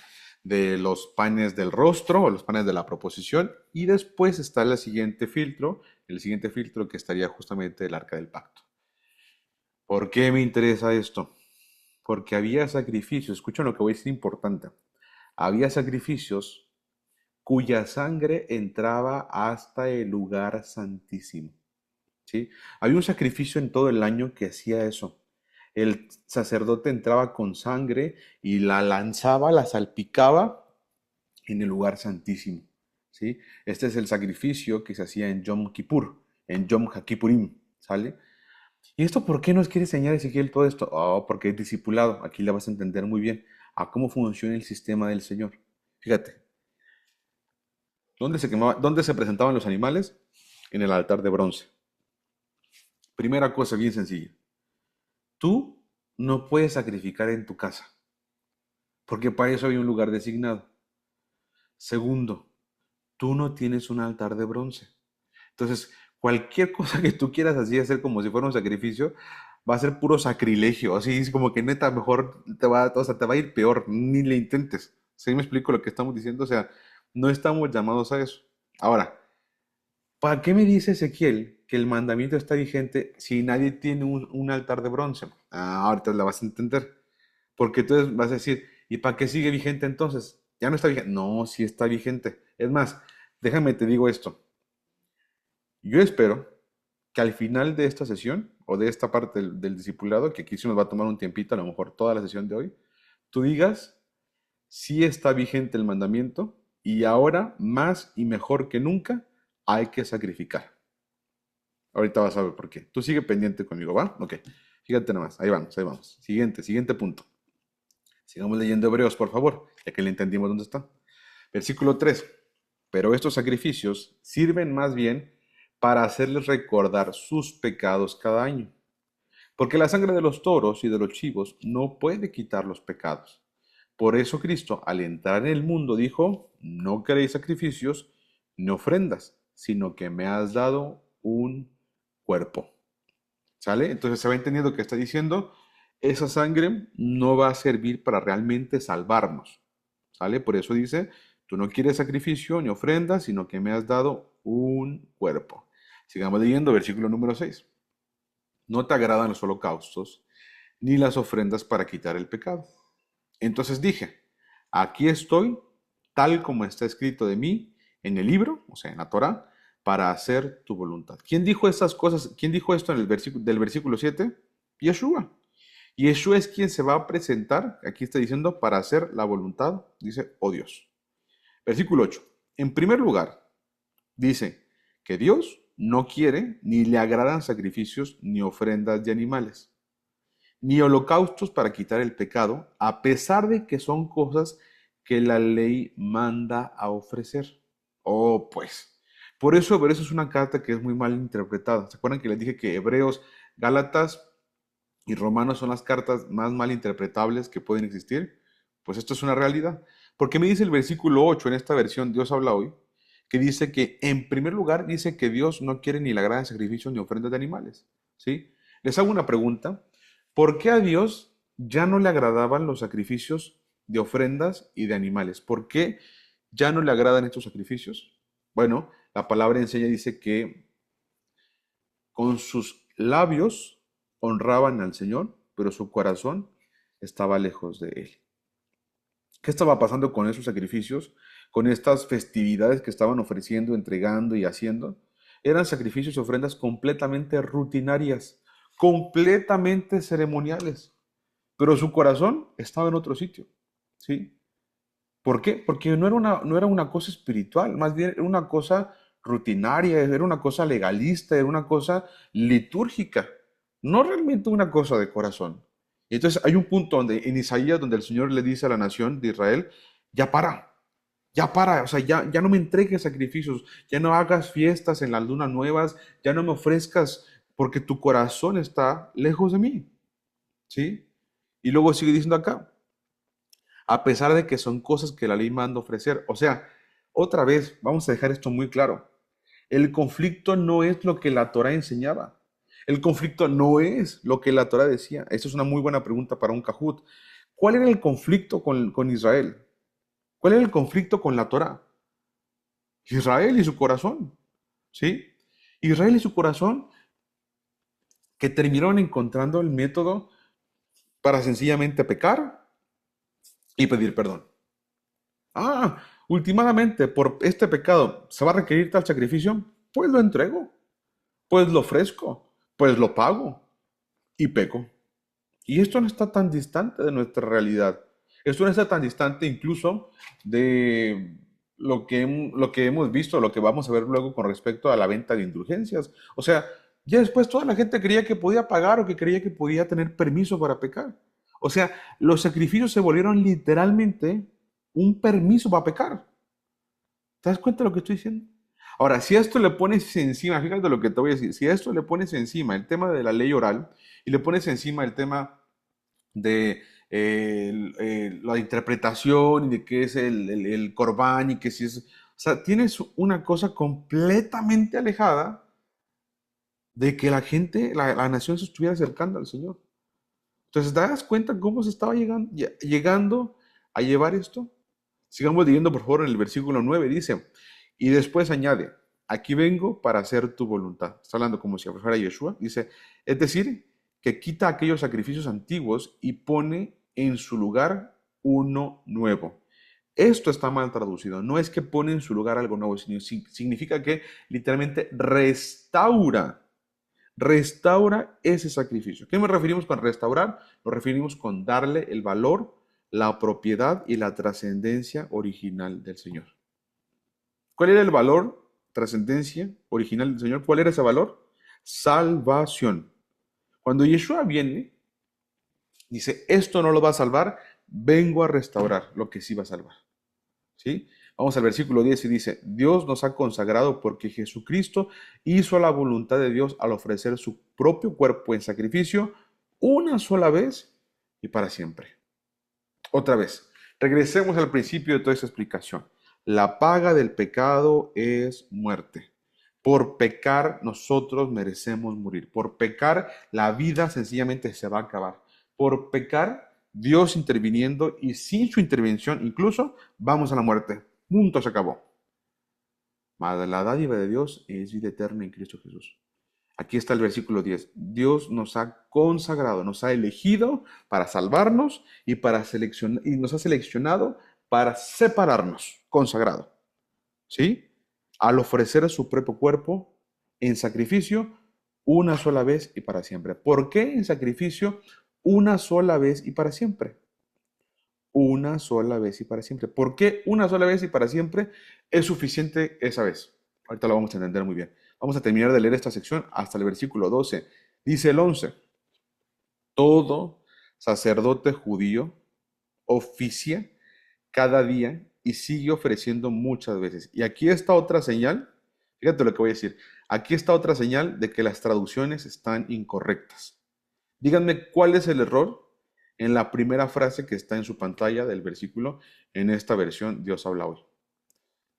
de los panes del rostro o los panes de la proposición. Y después está el siguiente filtro que estaría justamente el arca del pacto. ¿Por qué me interesa esto? Porque había sacrificios, escuchen lo que voy a decir importante. Había sacrificios cuya sangre entraba hasta el lugar santísimo. ¿Sí? Había un sacrificio en todo el año que hacía eso. El sacerdote entraba con sangre y la lanzaba, la salpicaba en el lugar santísimo. ¿Sí? Este es el sacrificio que se hacía en Yom Kippur, en Yom HaKippurim. ¿sale? ¿Y esto por qué nos quiere enseñar Ezequiel todo esto? Oh, porque es discipulado. Aquí le vas a entender muy bien a cómo funciona el sistema del Señor. Fíjate, ¿dónde se presentaban los animales? En el altar de bronce. Primera cosa bien sencilla. Tú no puedes sacrificar en tu casa, porque para eso hay un lugar designado. Segundo, tú no tienes un altar de bronce. Entonces, cualquier cosa que tú quieras así hacer como si fuera un sacrificio, va a ser puro sacrilegio. Así es como que neta, mejor o sea, te va a ir peor, ni le intentes. ¿Sí me explico lo que estamos diciendo? O sea, no estamos llamados a eso. Ahora, ¿para qué me dice Ezequiel que el mandamiento está vigente si nadie tiene un altar de bronce? Ah, ahorita la vas a entender. Porque entonces vas a decir, ¿y para qué sigue vigente entonces? ¿Ya no está vigente? No, sí está vigente. Es más, déjame te digo esto. Yo espero que al final de esta sesión o de esta parte del discipulado, que aquí sí nos va a tomar un tiempito, a lo mejor toda la sesión de hoy, tú digas, sí está vigente el mandamiento y ahora más y mejor que nunca hay que sacrificar. Ahorita vas a ver por qué. Tú sigue pendiente conmigo, ¿va? Ok. Fíjate nomás. Ahí vamos, ahí vamos. Siguiente punto. Sigamos leyendo Hebreos, por favor, ya que le entendimos dónde está. Versículo 3. Pero estos sacrificios sirven más bien para hacerles recordar sus pecados cada año. Porque la sangre de los toros y de los chivos no puede quitar los pecados. Por eso Cristo, al entrar en el mundo, dijo, no queréis sacrificios ni ofrendas, sino que me has dado un cuerpo. ¿Sale? Entonces se va entendiendo que está diciendo, esa sangre no va a servir para realmente salvarnos. ¿Sale? Por eso dice, tú no quieres sacrificio ni ofrenda, sino que me has dado un cuerpo. Sigamos leyendo, versículo número 6. No te agradan los holocaustos, ni las ofrendas para quitar el pecado. Entonces dije, aquí estoy, tal como está escrito de mí en el libro, o sea, en la Torá, para hacer tu voluntad. ¿Quién dijo estas cosas? ¿Quién dijo esto en el versículo, del versículo 7? Yeshua. Y Yeshua es quien se va a presentar, aquí está diciendo, para hacer la voluntad, dice, oh Dios. Versículo 8. En primer lugar, dice que Dios no quiere ni le agradan sacrificios ni ofrendas de animales, ni holocaustos para quitar el pecado, a pesar de que son cosas que la ley manda a ofrecer. Oh, pues. Por eso es una carta que es muy mal interpretada. ¿Se acuerdan que les dije que Hebreos, Gálatas y Romanos son las cartas más mal interpretables que pueden existir? Pues esto es una realidad. Porque me dice el versículo 8 en esta versión, Dios habla hoy, que dice que en primer lugar dice que Dios no quiere ni la gran sacrificio ni ofrendas de animales. ¿Sí? Les hago una pregunta. ¿Por qué a Dios ya no le agradaban los sacrificios de ofrendas y de animales? ¿Por qué ya no le agradan estos sacrificios? Bueno, la palabra enseña, dice que con sus labios honraban al Señor, pero su corazón estaba lejos de Él. ¿Qué estaba pasando con esos sacrificios, con estas festividades que estaban ofreciendo, entregando y haciendo? Eran sacrificios y ofrendas completamente rutinarias, completamente ceremoniales, pero su corazón estaba en otro sitio, ¿sí? ¿Por qué? Porque no era una cosa espiritual, más bien era una cosa rutinaria, era una cosa legalista, era una cosa litúrgica, no realmente una cosa de corazón. Y entonces hay un punto donde, en Isaías, donde el Señor le dice a la nación de Israel, ya para, o sea, ya no me entregues sacrificios, ya no hagas fiestas en las lunas nuevas, ya no me ofrezcas, porque tu corazón está lejos de mí, ¿sí? Y luego sigue diciendo acá, a pesar de que son cosas que la ley manda ofrecer. O sea, otra vez, vamos a dejar esto muy claro. El conflicto no es lo que la Torah enseñaba. El conflicto no es lo que la Torah decía. Esta es una muy buena pregunta para un cajut. ¿Cuál era el conflicto con Israel? ¿Cuál era el conflicto con la Torah? Israel y su corazón. ¿Sí? Israel y su corazón que terminaron encontrando el método para sencillamente pecar y pedir perdón. Últimamente por este pecado se va a requerir tal sacrificio, pues lo entrego, pues lo ofrezco, pues lo pago y peco. Y esto no está tan distante de nuestra realidad. Esto no está tan distante incluso de lo que hemos visto, lo que vamos a ver luego con respecto a la venta de indulgencias. O sea, Ya después toda la gente creía que podía pagar o que creía que podía tener permiso para pecar. O sea, los sacrificios se volvieron literalmente un permiso para pecar. ¿Te das cuenta de lo que estoy diciendo? Ahora, si a esto le pones encima, fíjate lo que te voy a decir, si a esto le pones encima el tema de la ley oral y le pones encima el tema de la interpretación y de qué es el corbán y que si es... O sea, tienes una cosa completamente alejada de que la gente, la nación se estuviera acercando al Señor. Entonces, ¿te das cuenta cómo se estaba llegando a llevar esto? Sigamos leyendo, por favor, en el versículo 9 dice, y después añade, aquí vengo para hacer tu voluntad. Está hablando como si fuera Yeshua. Dice, es decir, que quita aquellos sacrificios antiguos y pone en su lugar uno nuevo. Esto está mal traducido. No es que pone en su lugar algo nuevo, sino significa que literalmente restaura ese sacrificio. ¿Qué nos referimos con restaurar? Nos referimos con darle el valor, la propiedad y la trascendencia original del Señor. ¿Cuál era el valor, trascendencia original del Señor? ¿Cuál era ese valor? Salvación. Cuando Yeshua viene, dice, esto no lo va a salvar, vengo a restaurar lo que sí va a salvar. ¿Sí? Vamos al versículo 10 y dice, Dios nos ha consagrado porque Jesucristo hizo la voluntad de Dios al ofrecer su propio cuerpo en sacrificio una sola vez y para siempre. Otra vez, regresemos al principio de toda esta explicación. La paga del pecado es muerte. Por pecar nosotros merecemos morir. Por pecar la vida sencillamente se va a acabar. Por pecar Dios interviniendo y sin su intervención incluso vamos a la muerte. Punto, se acabó. Mas la dádiva de Dios es vida eterna en Cristo Jesús. Aquí está el versículo 10. Dios nos ha consagrado, nos ha elegido para salvarnos y, y nos ha seleccionado para separarnos, consagrado. ¿Sí? Al ofrecer su propio cuerpo en sacrificio una sola vez y para siempre. ¿Por qué en sacrificio una sola vez y para siempre? Una sola vez y para siempre. ¿Por qué una sola vez y para siempre es suficiente esa vez? Ahorita lo vamos a entender muy bien. Vamos a terminar de leer esta sección hasta el versículo 12. Dice el 11. Todo sacerdote judío oficia cada día y sigue ofreciendo muchas veces. Y aquí está otra señal. Fíjate lo que voy a decir. Aquí está otra señal de que las traducciones están incorrectas. Díganme cuál es el error en la primera frase que está en su pantalla del versículo en esta versión Dios habla hoy.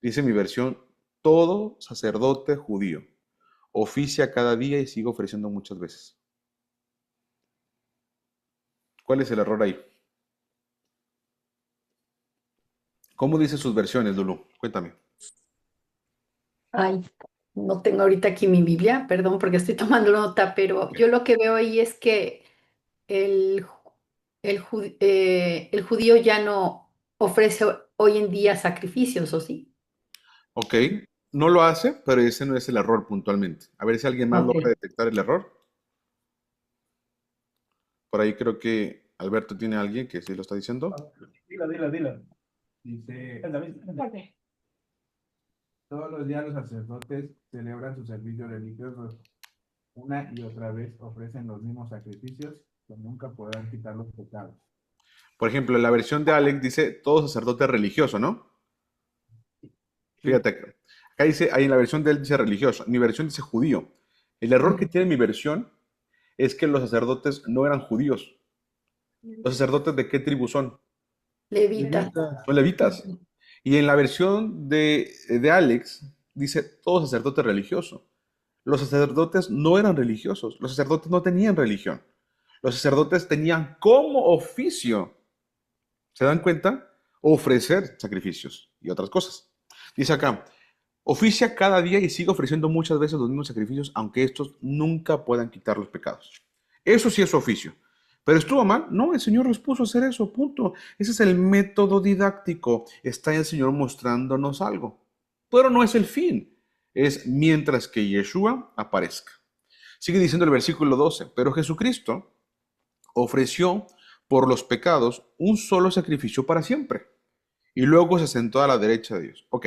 Dice mi versión, todo sacerdote judío oficia cada día y sigue ofreciendo muchas veces. ¿Cuál es el error ahí? ¿Cómo dice sus versiones, Lulu? Cuéntame. Ay, no tengo ahorita aquí mi Biblia, perdón porque estoy tomando nota, pero Ok. yo lo que veo ahí es que el, el judío ya no ofrece hoy en día sacrificios, ¿o sí? Ok, no lo hace, pero ese no es el error puntualmente. A ver si alguien más Ok. logra detectar el error. Por ahí creo que Alberto tiene a alguien que sí lo está diciendo. Dila. Dice, ok. Todos los días los sacerdotes celebran sus servicios religiosos. Una y otra vez ofrecen los mismos sacrificios que nunca podrán quitar los pecados. Por ejemplo, en la versión de Alex dice todo sacerdote religioso, ¿no? Sí. Fíjate, acá dice, ahí en la versión de él dice religioso, mi versión dice judío. El error que tiene mi versión es que los sacerdotes no eran judíos. ¿Los sacerdotes de qué tribu son? Levita. Levita. Son levitas. Y en la versión de Alex dice todo sacerdote religioso. Los sacerdotes no eran religiosos, los sacerdotes no tenían religión. Los sacerdotes tenían como oficio, ¿se dan cuenta? Ofrecer sacrificios y otras cosas. Dice acá, oficia cada día y sigue ofreciendo muchas veces los mismos sacrificios, aunque estos nunca puedan quitar los pecados. Eso sí es su oficio. ¿Pero estuvo mal? No, el Señor nos puso a hacer eso, punto. Ese es el método didáctico. Está el Señor mostrándonos algo. Pero no es el fin. Es mientras que Yeshua aparezca. Sigue diciendo el versículo 12, pero Jesucristo ofreció por los pecados un solo sacrificio para siempre. Y luego se sentó a la derecha de Dios. Ok,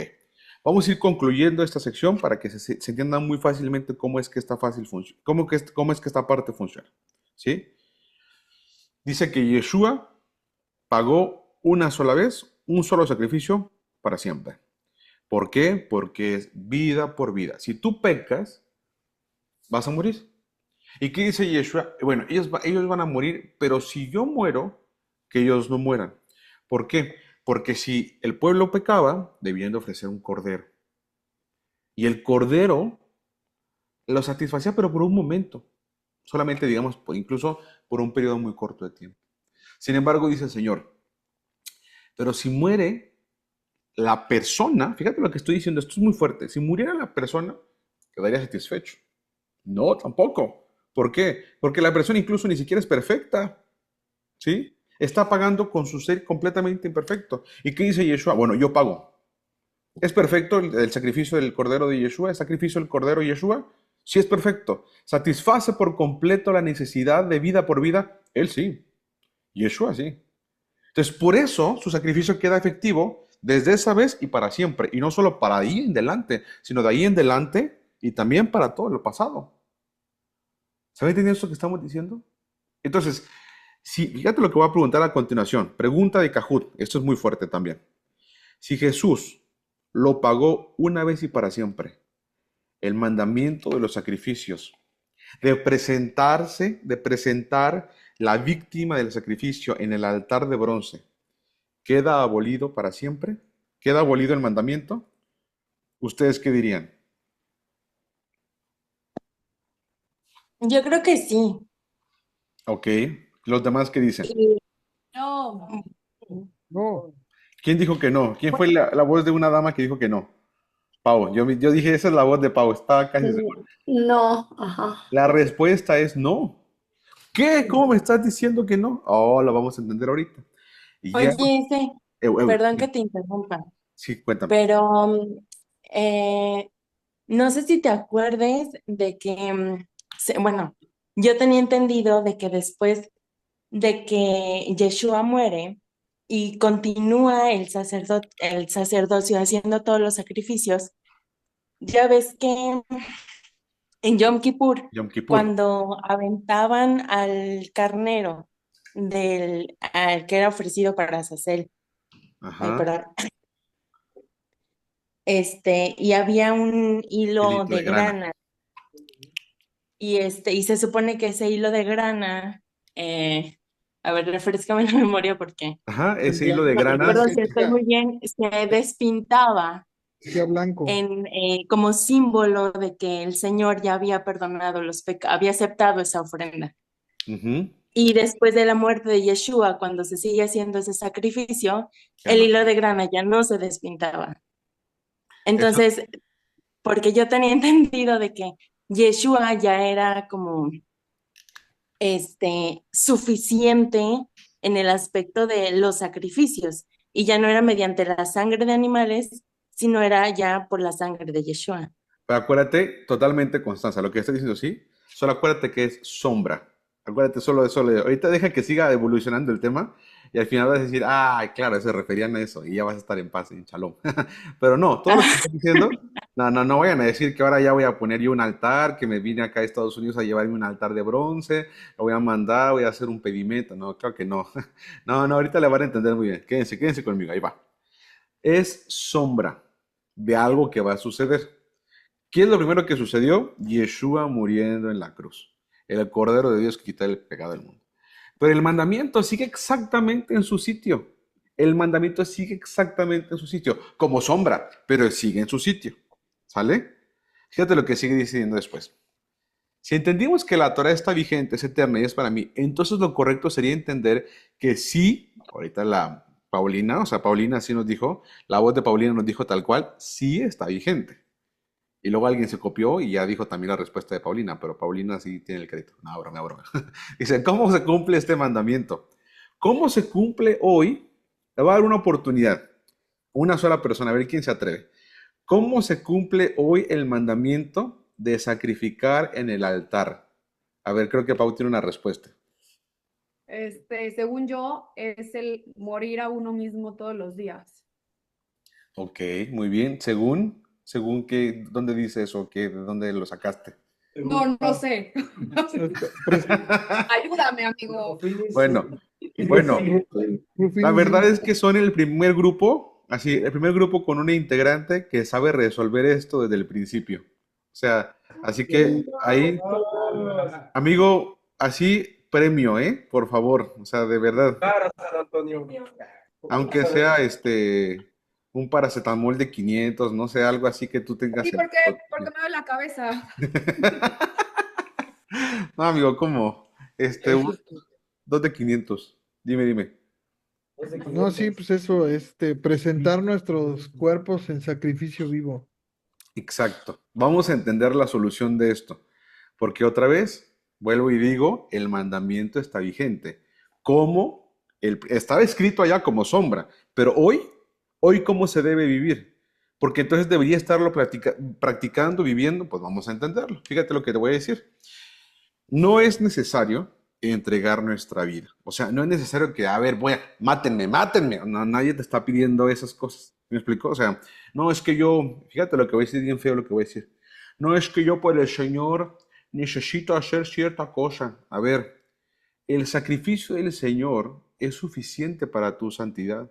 Vamos a ir concluyendo esta sección para que se entienda muy fácilmente cómo es que esta cómo es que esta parte funciona. ¿Sí? Dice que Yeshua pagó una sola vez, un solo sacrificio para siempre. ¿Por qué? Porque es vida por vida. Si tú pecas, vas a morir. ¿Y qué dice Yeshua? Bueno, ellos van a morir, pero si yo muero, que ellos no mueran. ¿Por qué? Porque si el pueblo pecaba, debían de ofrecer un cordero. Y el cordero lo satisfacía, pero por un momento. Solamente, digamos, incluso por un periodo muy corto de tiempo. Sin embargo, dice el Señor, pero si muere la persona, fíjate lo que estoy diciendo, esto es muy fuerte, si muriera la persona, quedaría satisfecho. No, tampoco. ¿Por qué? Porque la persona incluso ni siquiera es perfecta, ¿sí? Está pagando con su ser completamente imperfecto. ¿Y qué dice Yeshua? Bueno, yo pago. ¿Es perfecto el sacrificio del Cordero de Yeshua? ¿El sacrificio del Cordero de Yeshua? Sí es perfecto. ¿Satisface por completo la necesidad de vida por vida? Él sí. Yeshua sí. Entonces, por eso su sacrificio queda efectivo desde esa vez y para siempre. Y no solo para ahí en adelante, sino de ahí en adelante y también para todo lo pasado. ¿Saben entendiendo eso que estamos diciendo? Entonces, fíjate lo que voy a preguntar a continuación. Pregunta de Cajut. Esto es muy fuerte también. Si Jesús lo pagó una vez y para siempre, el mandamiento de los sacrificios, de presentar la víctima del sacrificio en el altar de bronce, ¿queda abolido para siempre? ¿Queda abolido el mandamiento? ¿Ustedes qué dirían? Yo creo que sí. Ok. ¿Los demás qué dicen? Y no, No, ¿Quién dijo que no? ¿Quién fue la voz de una dama que dijo que no? Pau. Yo dije, esa es la voz de Pau. Estaba casi seguro. No, ajá. La respuesta es no. ¿Qué? ¿Cómo me estás diciendo que no? Oh, lo vamos a entender ahorita. Y ya, oye, perdón que te interrumpa, sí, cuéntame. pero no sé si te acuerdes de que, bueno, yo tenía entendido de que después de que Yeshua muere y continúa el sacerdocio haciendo todos los sacrificios, ya ves que en Yom Kippur, Yom Kippur. cuando aventaban al carnero al que era ofrecido para Azazel, ay, Ajá. perdón, y había un hilo Hilito de de grana. grana, y se supone que ese hilo de grana, a ver, refrescame la memoria porque Ajá, ese hilo blanco, de no grana. recuerdo que si estoy muy bien, se despintaba sea blanco. como símbolo de que el Señor ya había perdonado los pecados, había aceptado esa ofrenda. Ujú. Y después de la muerte de Yeshua, cuando se sigue haciendo ese sacrificio, Ya el no. hilo de grana ya no se despintaba. Eso, Entonces, porque yo tenía entendido de que Yeshua ya era como suficiente en el aspecto de los sacrificios y ya no era mediante la sangre de animales, sino era ya por la sangre de Yeshua. pero acuérdate, totalmente, Constanza, lo que estoy diciendo, sí, solo acuérdate que es sombra. Acuérdate solo de eso. Ahorita deja que siga evolucionando el tema y al final vas a decir, ah, claro, se referían a eso y ya vas a estar en paz, en shalom. Pero no, todo lo que estoy diciendo, no vayan a decir que ahora ya voy a poner yo un altar, que me vine acá a Estados Unidos a llevarme un altar de bronce, lo voy a mandar, voy a hacer un pedimento. No, claro que no. No, ahorita le van a entender muy bien. Quédense conmigo, ahí va. Es sombra de algo que va a suceder. ¿Qué es lo primero que sucedió? Yeshua muriendo en la cruz. El Cordero de Dios que quita el pecado del mundo. Pero el mandamiento sigue exactamente en su sitio. El mandamiento sigue exactamente en su sitio, como sombra, pero sigue en su sitio. ¿Sale? Fíjate lo que sigue diciendo después. Si entendimos que la Torah está vigente, es eterna y es para mí, entonces lo correcto sería entender que sí, ahorita la Paulina, o sea, Paulina sí nos dijo, la voz de Paulina nos dijo tal cual, sí está vigente. Y luego alguien se copió y ya dijo también la respuesta de Paulina, pero Paulina sí tiene el crédito. No, broma, broma. Dice, ¿cómo se cumple este mandamiento? ¿Cómo se cumple hoy? Le voy a dar una oportunidad. Una sola persona, a ver quién se atreve. ¿Cómo se cumple hoy el mandamiento de sacrificar en el altar? A ver, creo que Pau tiene una respuesta. Según yo, es el morir a uno mismo todos los días. Ok, muy bien. Según qué, ¿dónde dice eso? ¿Qué, de dónde lo sacaste? No sé. Ayúdame, amigo. Bueno, bueno, la Rufino verdad siempre. es que son el primer grupo, así, el primer grupo con una integrante que sabe resolver esto desde el principio. O sea, así que ahí, amigo, así premio, ¿eh? Por favor, o sea, de verdad. Claro, San Antonio. Aunque sea un paracetamol de 500, no sé, algo así que tú tengas Sí, en... porque me duele la cabeza. No, amigo, ¿cómo? Eso es Dos de 500. Dime. No, sí, pues eso, presentar nuestros cuerpos en sacrificio vivo. Exacto. Vamos a entender la solución de esto. Porque otra vez, vuelvo y digo, el mandamiento está vigente. ¿Cómo? Estaba escrito allá como sombra, pero hoy ¿cómo se debe vivir? Porque entonces debería estarlo practicando, viviendo, pues vamos a entenderlo. Fíjate lo que te voy a decir. No es necesario entregar nuestra vida. O sea, no es necesario que, a ver, mátenme. No, nadie te está pidiendo esas cosas. ¿Me explico? O sea, no es que yo, fíjate lo que voy a decir, bien feo lo que voy a decir. No es que yo por el Señor necesito hacer cierta cosa. A ver, el sacrificio del Señor es suficiente para tu santidad.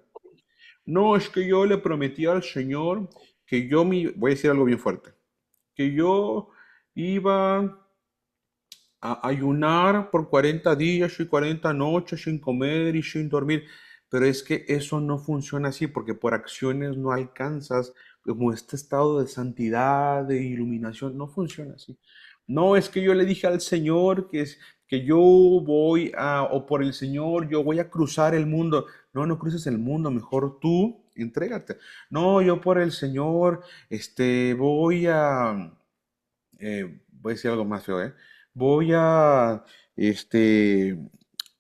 No es que yo le prometí al Señor que voy a decir algo bien fuerte, que yo iba a ayunar por 40 días y 40 noches sin comer y sin dormir. Pero es que eso no funciona así porque por acciones no alcanzas como este estado de santidad, de iluminación. No funciona así. No es que yo le dije al Señor que yo o por el Señor yo voy a cruzar el mundo. No, no cruces el mundo, mejor tú entrégate. No, yo por el Señor, voy a decir algo más feo, ¿eh? Voy a, este,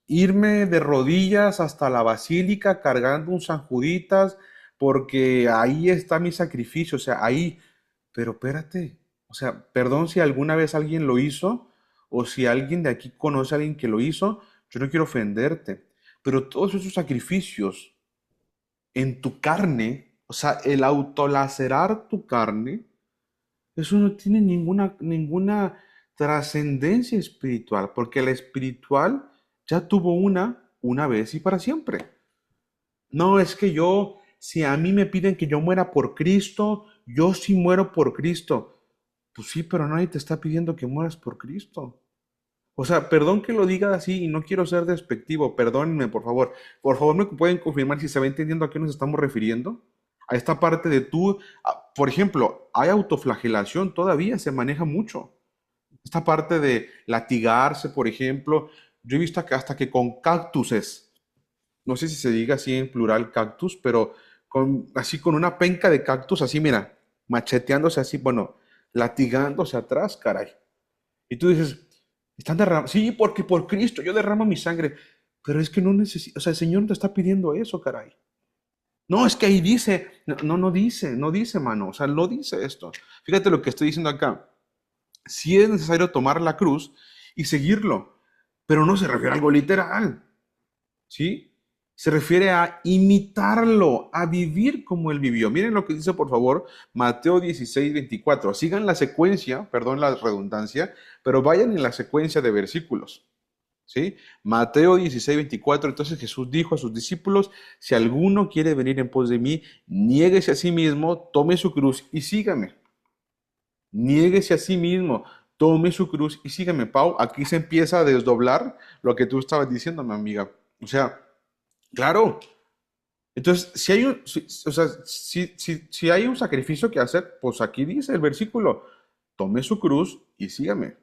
irme de rodillas hasta la basílica cargando un San Juditas, porque ahí está mi sacrificio, o sea, ahí, pero espérate, o sea, perdón si alguna vez alguien lo hizo, o si alguien de aquí conoce a alguien que lo hizo, yo no quiero ofenderte, pero todos esos sacrificios en tu carne, o sea, el autolacerar tu carne, eso no tiene ninguna trascendencia espiritual, porque la espiritual ya tuvo una vez y para siempre. No es que si a mí me piden que yo muera por Cristo, yo sí muero por Cristo. Pues sí, pero nadie te está pidiendo que mueras por Cristo. O sea, perdón que lo diga así y no quiero ser despectivo, perdónenme, por favor. Por favor, ¿me pueden confirmar si se va entendiendo a qué nos estamos refiriendo? A esta parte de por ejemplo, hay autoflagelación todavía, se maneja mucho. Esta parte de latigarse, por ejemplo, yo he visto que hasta que con cactuses, no sé si se diga así en plural cactus, pero así con una penca de cactus, así mira, macheteándose así, bueno, latigándose atrás, caray. Y tú dices, están derramando, sí, porque por Cristo yo derramo mi sangre, pero es que no necesito, o sea, el Señor no te está pidiendo eso, caray. No, es que ahí dice, no dice, mano, o sea, no dice esto. Fíjate lo que estoy diciendo acá. Sí es necesario tomar la cruz y seguirlo, pero no se refiere a algo literal, ¿sí? Se refiere a imitarlo, a vivir como él vivió. Miren lo que dice, por favor, Mateo 16:24. Sigan la secuencia, perdón la redundancia, pero vayan en la secuencia de versículos. ¿Sí? Mateo 16:24, entonces Jesús dijo a sus discípulos, si alguno quiere venir en pos de mí, niéguese a sí mismo, tome su cruz y sígame. Niéguese a sí mismo, tome su cruz y sígame. Pau, aquí se empieza a desdoblar lo que tú estabas diciendo, mi amiga. O sea, claro. Entonces, o sea, si hay un sacrificio que hacer, pues aquí dice el versículo, tome su cruz y sígame.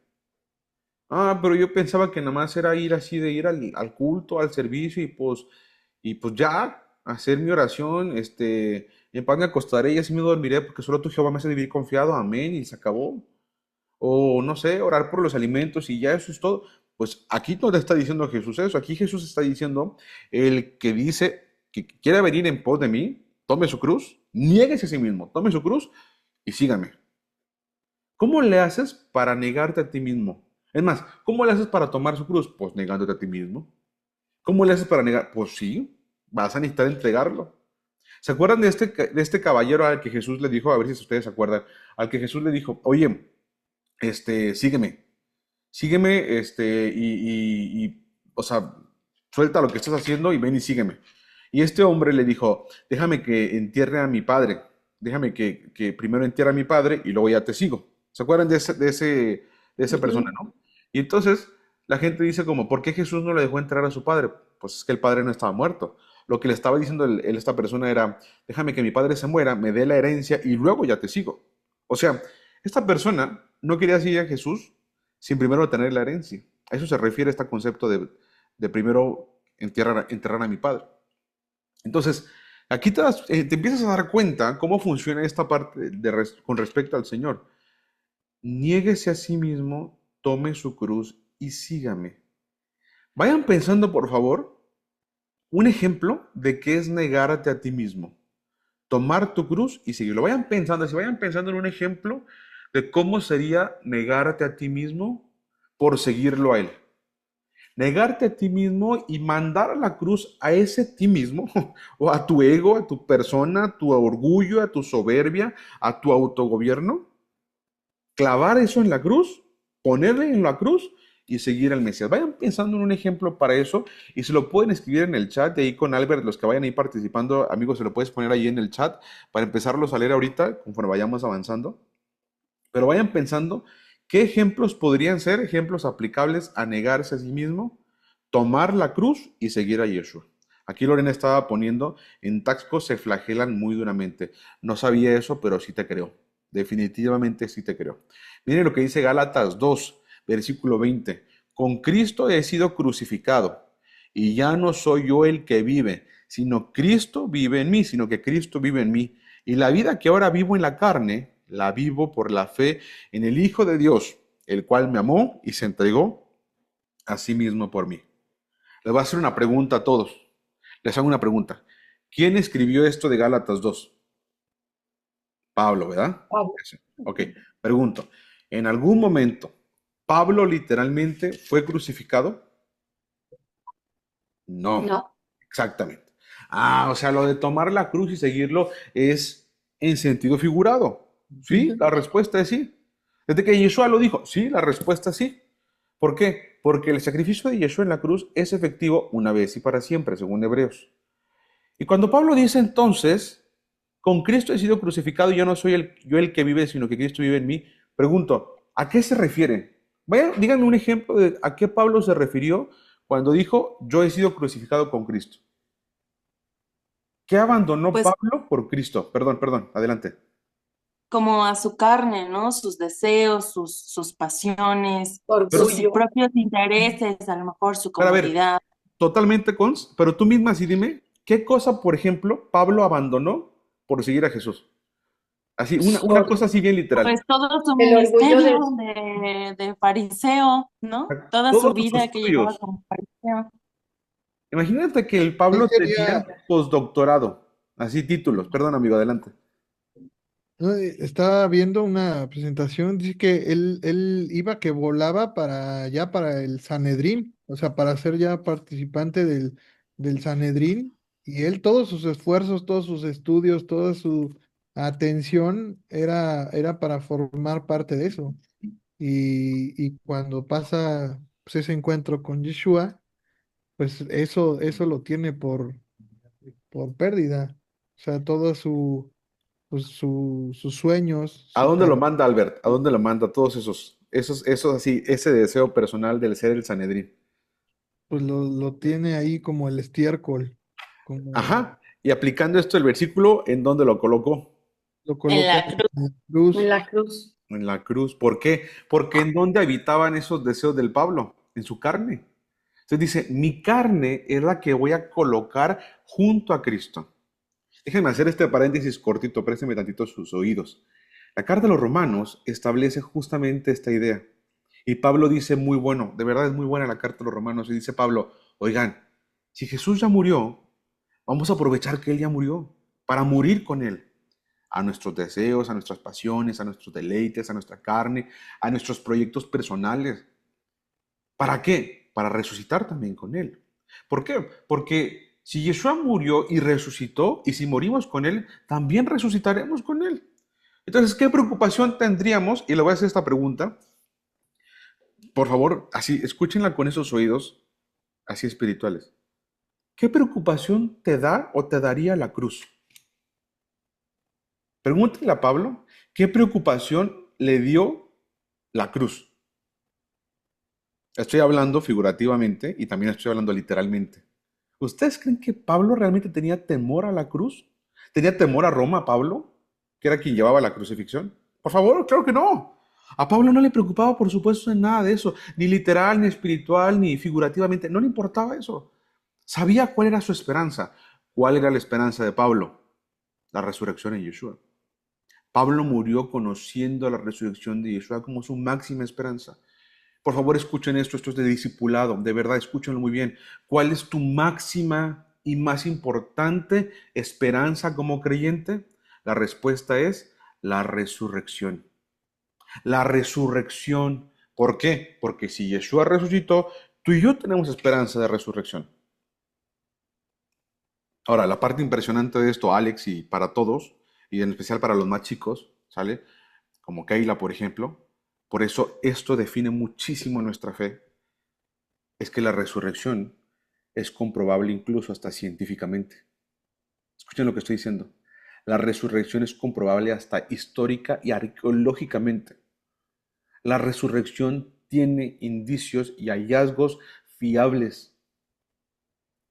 Ah, pero yo pensaba que nada más era ir así de ir al culto, al servicio y pues ya, hacer mi oración, en paz me acostaré y así me dormiré porque solo tu Jehová me hace vivir confiado, amén, y se acabó. O no sé, orar por los alimentos y ya eso es todo. Pues aquí no te está diciendo Jesús eso, aquí Jesús está diciendo el que dice que quiere venir en pos de mí, tome su cruz, niéguese a sí mismo, tome su cruz y sígame. ¿Cómo le haces para negarte a ti mismo? Es más, ¿cómo le haces para tomar su cruz? Pues negándote a ti mismo. ¿Cómo le haces para negar? Pues sí, vas a necesitar entregarlo. ¿Se acuerdan de este caballero al que Jesús le dijo, a ver si ustedes se acuerdan, al que Jesús le dijo, oye, sígueme, sígueme, o sea, suelta lo que estás haciendo y ven y sígueme. Y este hombre le dijo, déjame que entierre a mi padre, déjame que primero entierre a mi padre y luego ya te sigo. ¿Se acuerdan de esa persona, Ujú. no? Y entonces la gente dice como, ¿por qué Jesús no le dejó enterrar a su padre? Pues es que el padre no estaba muerto. Lo que le estaba diciendo esta persona era, déjame que mi padre se muera, me dé la herencia y luego ya te sigo. O sea, esta persona no quería seguir a Jesús sin primero tener la herencia. A eso se refiere este concepto de primero enterrar a mi padre. Entonces, aquí te empiezas a dar cuenta cómo funciona esta parte con respecto al Señor. Niéguese a sí mismo, tome su cruz y sígame. Vayan pensando, por favor, un ejemplo de qué es negarte a ti mismo. Tomar tu cruz y seguirlo. Vayan pensando en un ejemplo de cómo sería negarte a ti mismo por seguirlo a Él. Negarte a ti mismo y mandar a la cruz a ese ti mismo, o a tu ego, a tu persona, a tu orgullo, a tu soberbia, a tu autogobierno, clavar eso en la cruz, ponerle en la cruz y seguir al Mesías. Vayan pensando en un ejemplo para eso y se lo pueden escribir en el chat de ahí con Albert, los que vayan ahí participando, amigos, se lo puedes poner ahí en el chat para empezarlos a leer ahorita conforme vayamos avanzando. Pero vayan pensando qué ejemplos podrían ser ejemplos aplicables a negarse a sí mismo, tomar la cruz y seguir a Yeshua. Aquí Lorena estaba poniendo, en Taxco se flagelan muy duramente. No sabía eso, pero sí te creo. Definitivamente sí te creo. Miren lo que dice Gálatas 2, versículo 20. Con Cristo he sido crucificado y ya no soy yo el que vive, sino Cristo vive en mí, sino que Cristo vive en mí. Y la vida que ahora vivo en la carne, la vivo por la fe en el Hijo de Dios, el cual me amó y se entregó a sí mismo por mí. Les voy a hacer una pregunta a todos. Les hago una pregunta. ¿Quién escribió esto de Gálatas 2? Pablo, ¿verdad? Pablo. Ese. Ok, pregunto. ¿En algún momento Pablo literalmente fue crucificado? No, No, exactamente. Ah, o sea, lo de tomar la cruz y seguirlo es en sentido figurado. Sí, la respuesta es sí. Desde que Yeshua lo dijo, sí, la respuesta es sí. ¿Por qué? Porque el sacrificio de Yeshua en la cruz es efectivo una vez y para siempre, según Hebreos. Y cuando Pablo dice entonces, con Cristo he sido crucificado y yo no soy yo el que vive, sino que Cristo vive en mí, pregunto, ¿a qué se refiere? Díganme un ejemplo de a qué Pablo se refirió cuando dijo, yo he sido crucificado con Cristo. ¿Qué abandonó Pues Pablo por Cristo? Perdón, adelante. como a su carne, ¿no? Sus deseos, sus pasiones, Pero, sus orgullo. propios intereses, a lo mejor su pero a ver, comodidad. totalmente cons, pero tú misma sí dime, ¿qué cosa, por ejemplo, Pablo abandonó por seguir a Jesús? Así, Su una cosa así bien literal. Pues todo su el orgullo ministerio de de fariseo, ¿no? Toda su Todos sus vida que llevaba estudios. como fariseo. Imagínate que el Él Pablo tenía quería, postdoctorado, así títulos. Perdón, amigo, adelante. ¿no? Estaba viendo una presentación, dice que él iba que volaba para ya para el Sanedrín, o sea, para ser ya participante del Sanedrín, y él todos sus esfuerzos, todos sus estudios, toda su atención era para formar parte de eso. Y cuando pasa pues, ese encuentro con Yeshua, pues eso lo tiene por pérdida. O sea, todo sus sueños, ¿A su dónde lo carrera, manda Albert? ¿A dónde lo manda todos esos así, ese deseo personal del ser el Sanedrín? pues lo tiene ahí como el estiércol, como Ajá. Y aplicando esto el versículo, ¿en dónde lo colocó? lo En coloca la cruz. en la en cruz. la cruz. En la cruz. ¿Por qué? Porque en dónde habitaban esos deseos del Pablo, en su carne. Entonces dice, mi carne es la que voy a colocar junto a Cristo. Déjenme hacer este paréntesis cortito, présteme tantito sus oídos. La carta de los Romanos establece justamente esta idea. Y Pablo dice muy bueno, de verdad es muy buena la carta de los Romanos. Y dice Pablo, oigan, si Jesús ya murió, vamos a aprovechar que Él ya murió para morir con Él. A nuestros deseos, a nuestras pasiones, a nuestros deleites, a nuestra carne, a nuestros proyectos personales. ¿Para qué? Para resucitar también con Él. ¿Por qué? Porque si Yeshua murió y resucitó, y si morimos con Él, también resucitaremos con Él. Entonces, ¿qué preocupación tendríamos? Y le voy a hacer esta pregunta. Por favor, así, escúchenla con esos oídos, así espirituales. ¿Qué preocupación te da o te daría la cruz? Pregúntale a Pablo, ¿qué preocupación le dio la cruz? Estoy hablando figurativamente y también estoy hablando literalmente. ¿Ustedes creen que Pablo realmente tenía temor a la cruz? ¿Tenía temor a Roma, Pablo, que era quien llevaba la crucifixión? Por favor, claro que no. A Pablo no le preocupaba, por supuesto, en nada de eso, ni literal, ni espiritual, ni figurativamente. No le importaba eso. Sabía cuál era su esperanza. ¿Cuál era la esperanza de Pablo? La resurrección en Yeshua. Pablo murió conociendo la resurrección de Yeshua como su máxima esperanza. Por favor, escuchen esto es de discipulado, de verdad, escúchenlo muy bien. ¿Cuál es tu máxima y más importante esperanza como creyente? La respuesta es la resurrección. La resurrección. ¿Por qué? Porque si Yeshua resucitó, tú y yo tenemos esperanza de resurrección. Ahora, la parte impresionante de esto, Alex, y para todos, y en especial para los más chicos, ¿sale? Como Keila, por ejemplo. Por eso esto define muchísimo nuestra fe. Es que la resurrección es comprobable incluso hasta científicamente. Escuchen lo que estoy diciendo. La resurrección es comprobable hasta histórica y arqueológicamente. La resurrección tiene indicios y hallazgos fiables.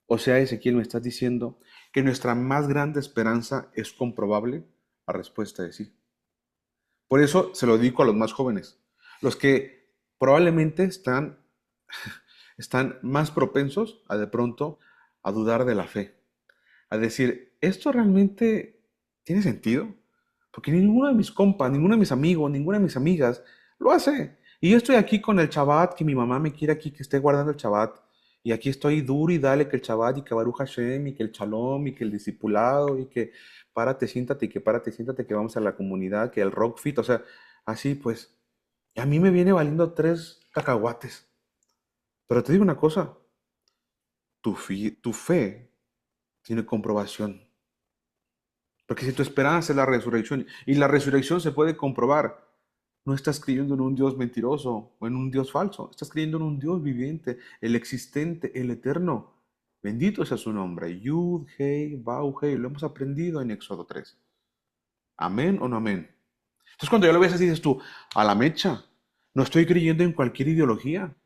O sea, Ezequiel, me estás diciendo que nuestra más grande esperanza es comprobable. La respuesta es sí. Por eso se lo digo a los más jóvenes, los que probablemente están más propensos a de pronto a dudar de la fe, a decir, ¿esto realmente tiene sentido? Porque ninguno de mis compas, ninguno de mis amigos, ninguna de mis amigas lo hace. Y yo estoy aquí con el Shabbat, que mi mamá me quiere aquí que esté guardando el Shabbat. Y aquí estoy duro y dale que el Shabbat y que Baruch Hashem y que el Shalom y que el discipulado y que párate, siéntate que vamos a la comunidad, que el rock fit, o sea, así pues. Y a mí me viene valiendo 3 cacahuates. Pero te digo una cosa, tu fe tiene comprobación. Porque si tu esperanza es la resurrección, y la resurrección se puede comprobar, no estás creyendo en un Dios mentiroso o en un Dios falso, estás creyendo en un Dios viviente, el existente, el eterno. Bendito sea su nombre. Yud, Hei, Bau, Hei. Lo hemos aprendido en Éxodo 3. ¿Amén o no amén? Entonces cuando ya lo ves así dices tú, a la mecha, no estoy creyendo en cualquier ideología.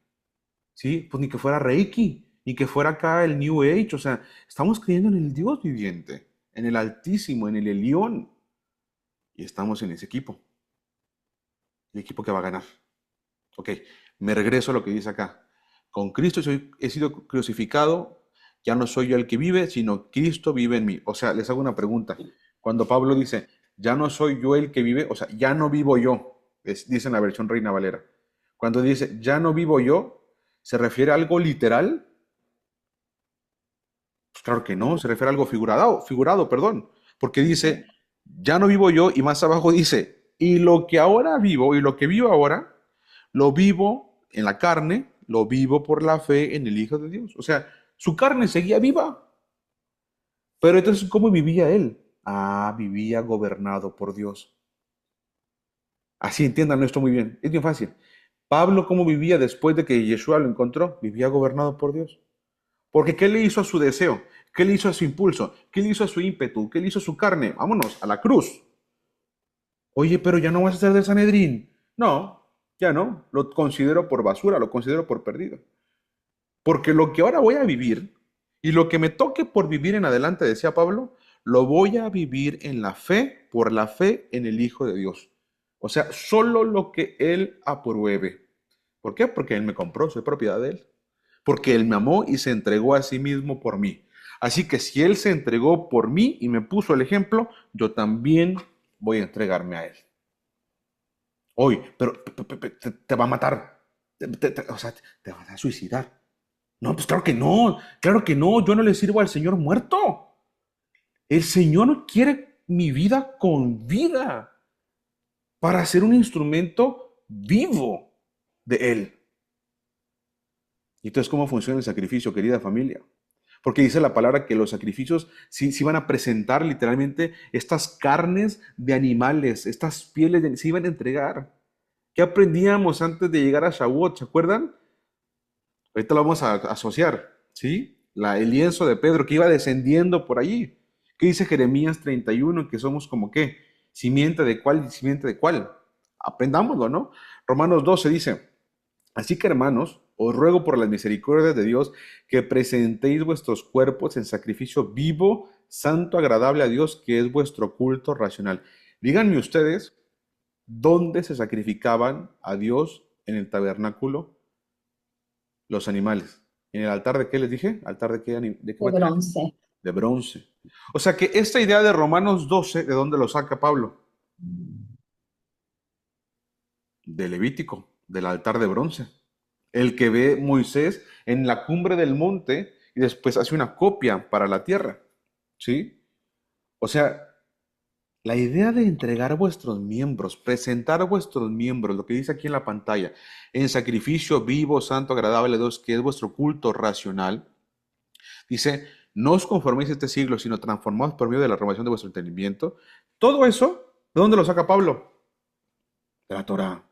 ¿Sí? Pues ni que fuera Reiki, ni que fuera acá el New Age, o sea, estamos creyendo en el Dios viviente, en el Altísimo, en el Elión, y estamos en ese equipo, el equipo que va a ganar. Ok, me regreso a lo que dice acá. Con Cristo he sido crucificado, ya no soy yo el que vive, sino Cristo vive en mí. O sea, les hago una pregunta. Cuando Pablo dice, ya no soy yo el que vive, o sea, ya no vivo yo, dice en la versión Reina Valera. Cuando dice, ya no vivo yo, ¿se refiere a algo literal? Pues claro que no, se refiere a algo figurado, perdón, porque dice, ya no vivo yo, y más abajo dice, y lo que ahora vivo, y lo que vivo ahora, lo vivo en la carne, lo vivo por la fe en el Hijo de Dios. O sea, su carne seguía viva. Pero entonces, ¿cómo vivía él? Ah, vivía gobernado por Dios. Así entiendan esto muy bien, es bien fácil. Pablo, ¿cómo vivía después de que Yeshua lo encontró? Vivía gobernado por Dios. Porque ¿qué le hizo a su deseo? ¿Qué le hizo a su impulso? ¿Qué le hizo a su ímpetu? ¿Qué le hizo a su carne? Vámonos, a la cruz. Oye, pero ya no vas a ser del Sanedrín. No, ya no. Lo considero por basura, lo considero por perdido. Porque lo que ahora voy a vivir y lo que me toque por vivir en adelante, decía Pablo, lo voy a vivir en la fe, por la fe en el Hijo de Dios. O sea, solo lo que Él apruebe. ¿Por qué? Porque Él me compró, soy propiedad de Él. Porque Él me amó y se entregó a sí mismo por mí. Así que si Él se entregó por mí y me puso el ejemplo, yo también voy a entregarme a Él. Hoy, pero te va a matar. O sea, te va a suicidar. No, pues claro que no, yo no le sirvo al Señor muerto. El Señor quiere mi vida con vida para ser un instrumento vivo de Él. Y entonces, ¿cómo funciona el sacrificio, querida familia? Porque dice la palabra que los sacrificios sí iban a presentar literalmente estas carnes de animales, estas pieles se iban a entregar. ¿Qué aprendíamos antes de llegar a Shavuot? ¿Se acuerdan? Ahorita lo vamos a asociar, ¿sí? El lienzo de Pedro que iba descendiendo por allí. ¿Qué dice Jeremías 31? Que somos como qué, simiente de cuál, simiente de cuál. Aprendámoslo, ¿no? Romanos 12 dice, así que hermanos, os ruego por las misericordias de Dios que presentéis vuestros cuerpos en sacrificio vivo, santo, agradable a Dios, que es vuestro culto racional. Díganme ustedes, ¿dónde se sacrificaban a Dios en el tabernáculo los animales? ¿En el altar de qué les dije? ¿Altar de qué, de qué De material? bronce. De bronce. O sea que esta idea de Romanos 12, ¿de dónde lo saca Pablo? De Levítico, del altar de bronce. El que ve Moisés en la cumbre del monte y después hace una copia para la tierra. ¿Sí? O sea, la idea de entregar vuestros miembros, presentar vuestros miembros, lo que dice aquí en la pantalla, en sacrificio vivo, santo, agradable a Dios, que es vuestro culto racional, dice, no os conforméis a este siglo, sino transformaos por medio de la renovación de vuestro entendimiento. Todo eso, ¿de dónde lo saca Pablo? De la Torá.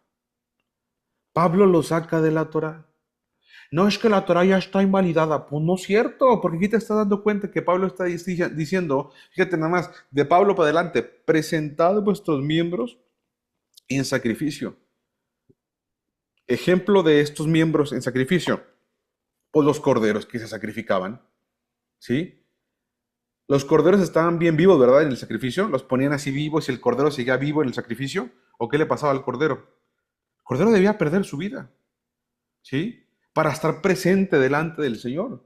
Pablo lo saca de la Torá. No es que la Torá ya está invalidada. Pues no es cierto, porque aquí te estás dando cuenta que Pablo está diciendo, fíjate nada más, de Pablo para adelante, presentad vuestros miembros en sacrificio. Ejemplo de estos miembros en sacrificio, pues los corderos que se sacrificaban, ¿sí? Los corderos estaban bien vivos, ¿verdad? En el sacrificio, los ponían así vivos y el cordero seguía vivo en el sacrificio. ¿O qué le pasaba al cordero? El cordero debía perder su vida, ¿sí? Para estar presente delante del Señor.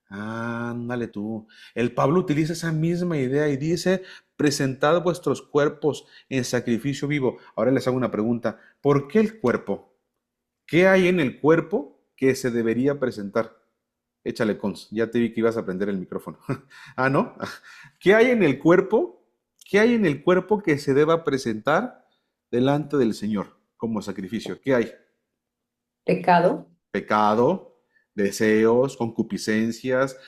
Ándale tú. El Pablo utiliza esa misma idea y dice, presentad vuestros cuerpos en sacrificio vivo. Ahora les hago una pregunta. ¿Por qué el cuerpo? ¿Qué hay en el cuerpo que se debería presentar? Échale cons, ya te vi que ibas a prender el micrófono. Ah, ¿no? ¿Qué hay en el cuerpo? ¿Qué hay en el cuerpo que se deba presentar delante del Señor como sacrificio? ¿Qué hay? Pecado. Pecado, deseos, concupiscencias,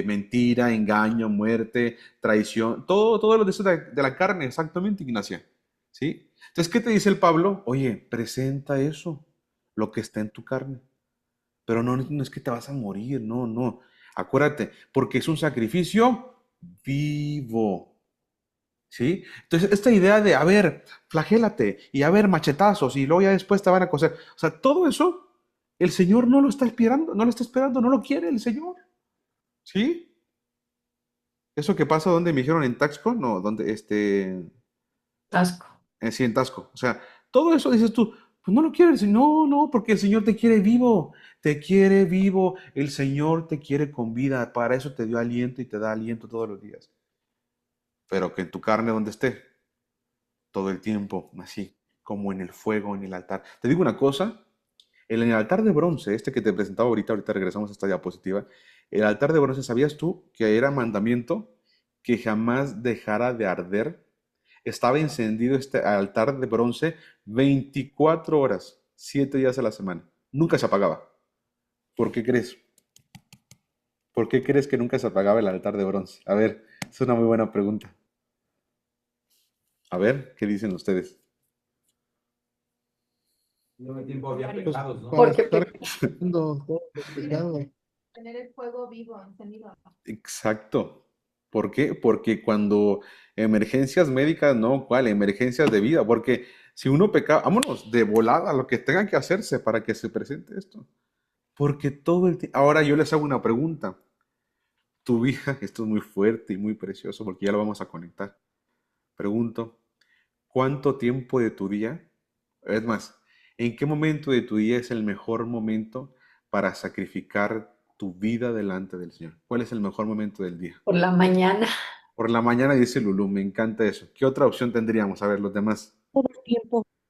mentira, engaño, muerte, traición, todo lo deseos de la carne, exactamente, Ignacia. ¿Sí? Entonces, ¿qué te dice el Pablo? Oye, presenta eso, lo que está en tu carne. Pero no es que te vas a morir, no, no. Acuérdate, porque es un sacrificio vivo. ¿Sí? Entonces, esta idea de, a ver, flagélate y a ver, machetazos y luego ya después te van a coser. O sea, todo eso, el Señor no lo está esperando, no lo quiere el Señor. ¿Sí? Eso que pasa donde me dijeron en Taxco, no, donde, Asco. sí, en Tasco. O sea, todo eso dices tú, pues no lo quiere el Señor. No, no, porque el Señor te quiere vivo. Te quiere vivo. El Señor te quiere con vida. Para eso te dio aliento y te da aliento todos los días. Pero que en tu carne donde esté, todo el tiempo, así, como en el fuego, en el altar. Te digo una cosa, en el altar de bronce, que te presentaba ahorita regresamos a esta diapositiva, el altar de bronce, ¿sabías tú que era mandamiento que jamás dejara de arder? Estaba encendido este altar de bronce 24 horas, 7 días a la semana. Nunca se apagaba. ¿Por qué crees? ¿Por qué crees que nunca se apagaba el altar de bronce? A ver, es una muy buena pregunta. A ver, ¿qué dicen ustedes? No hay tiempo, había Pues, pecados, ¿no? para Porque estar quitando todo el pecado. Tener el fuego vivo, encendido. Exacto. ¿Por qué? Porque cuando emergencias médicas, no, ¿cuál? Emergencias de vida. Porque si uno peca, vámonos de volada, lo que tenga que hacerse para que se presente esto. Porque todo el tiempo. Ahora yo les hago una pregunta. Tu vida, esto es muy fuerte y muy precioso porque ya lo vamos a conectar. Pregunto, ¿cuánto tiempo de tu día? Es más, ¿en qué momento de tu día es el mejor momento para sacrificar tu vida delante del Señor? ¿Cuál es el mejor momento del día? por la mañana. Por la mañana, dice Lulú, me encanta eso. ¿Qué otra opción tendríamos? A ver, los demás.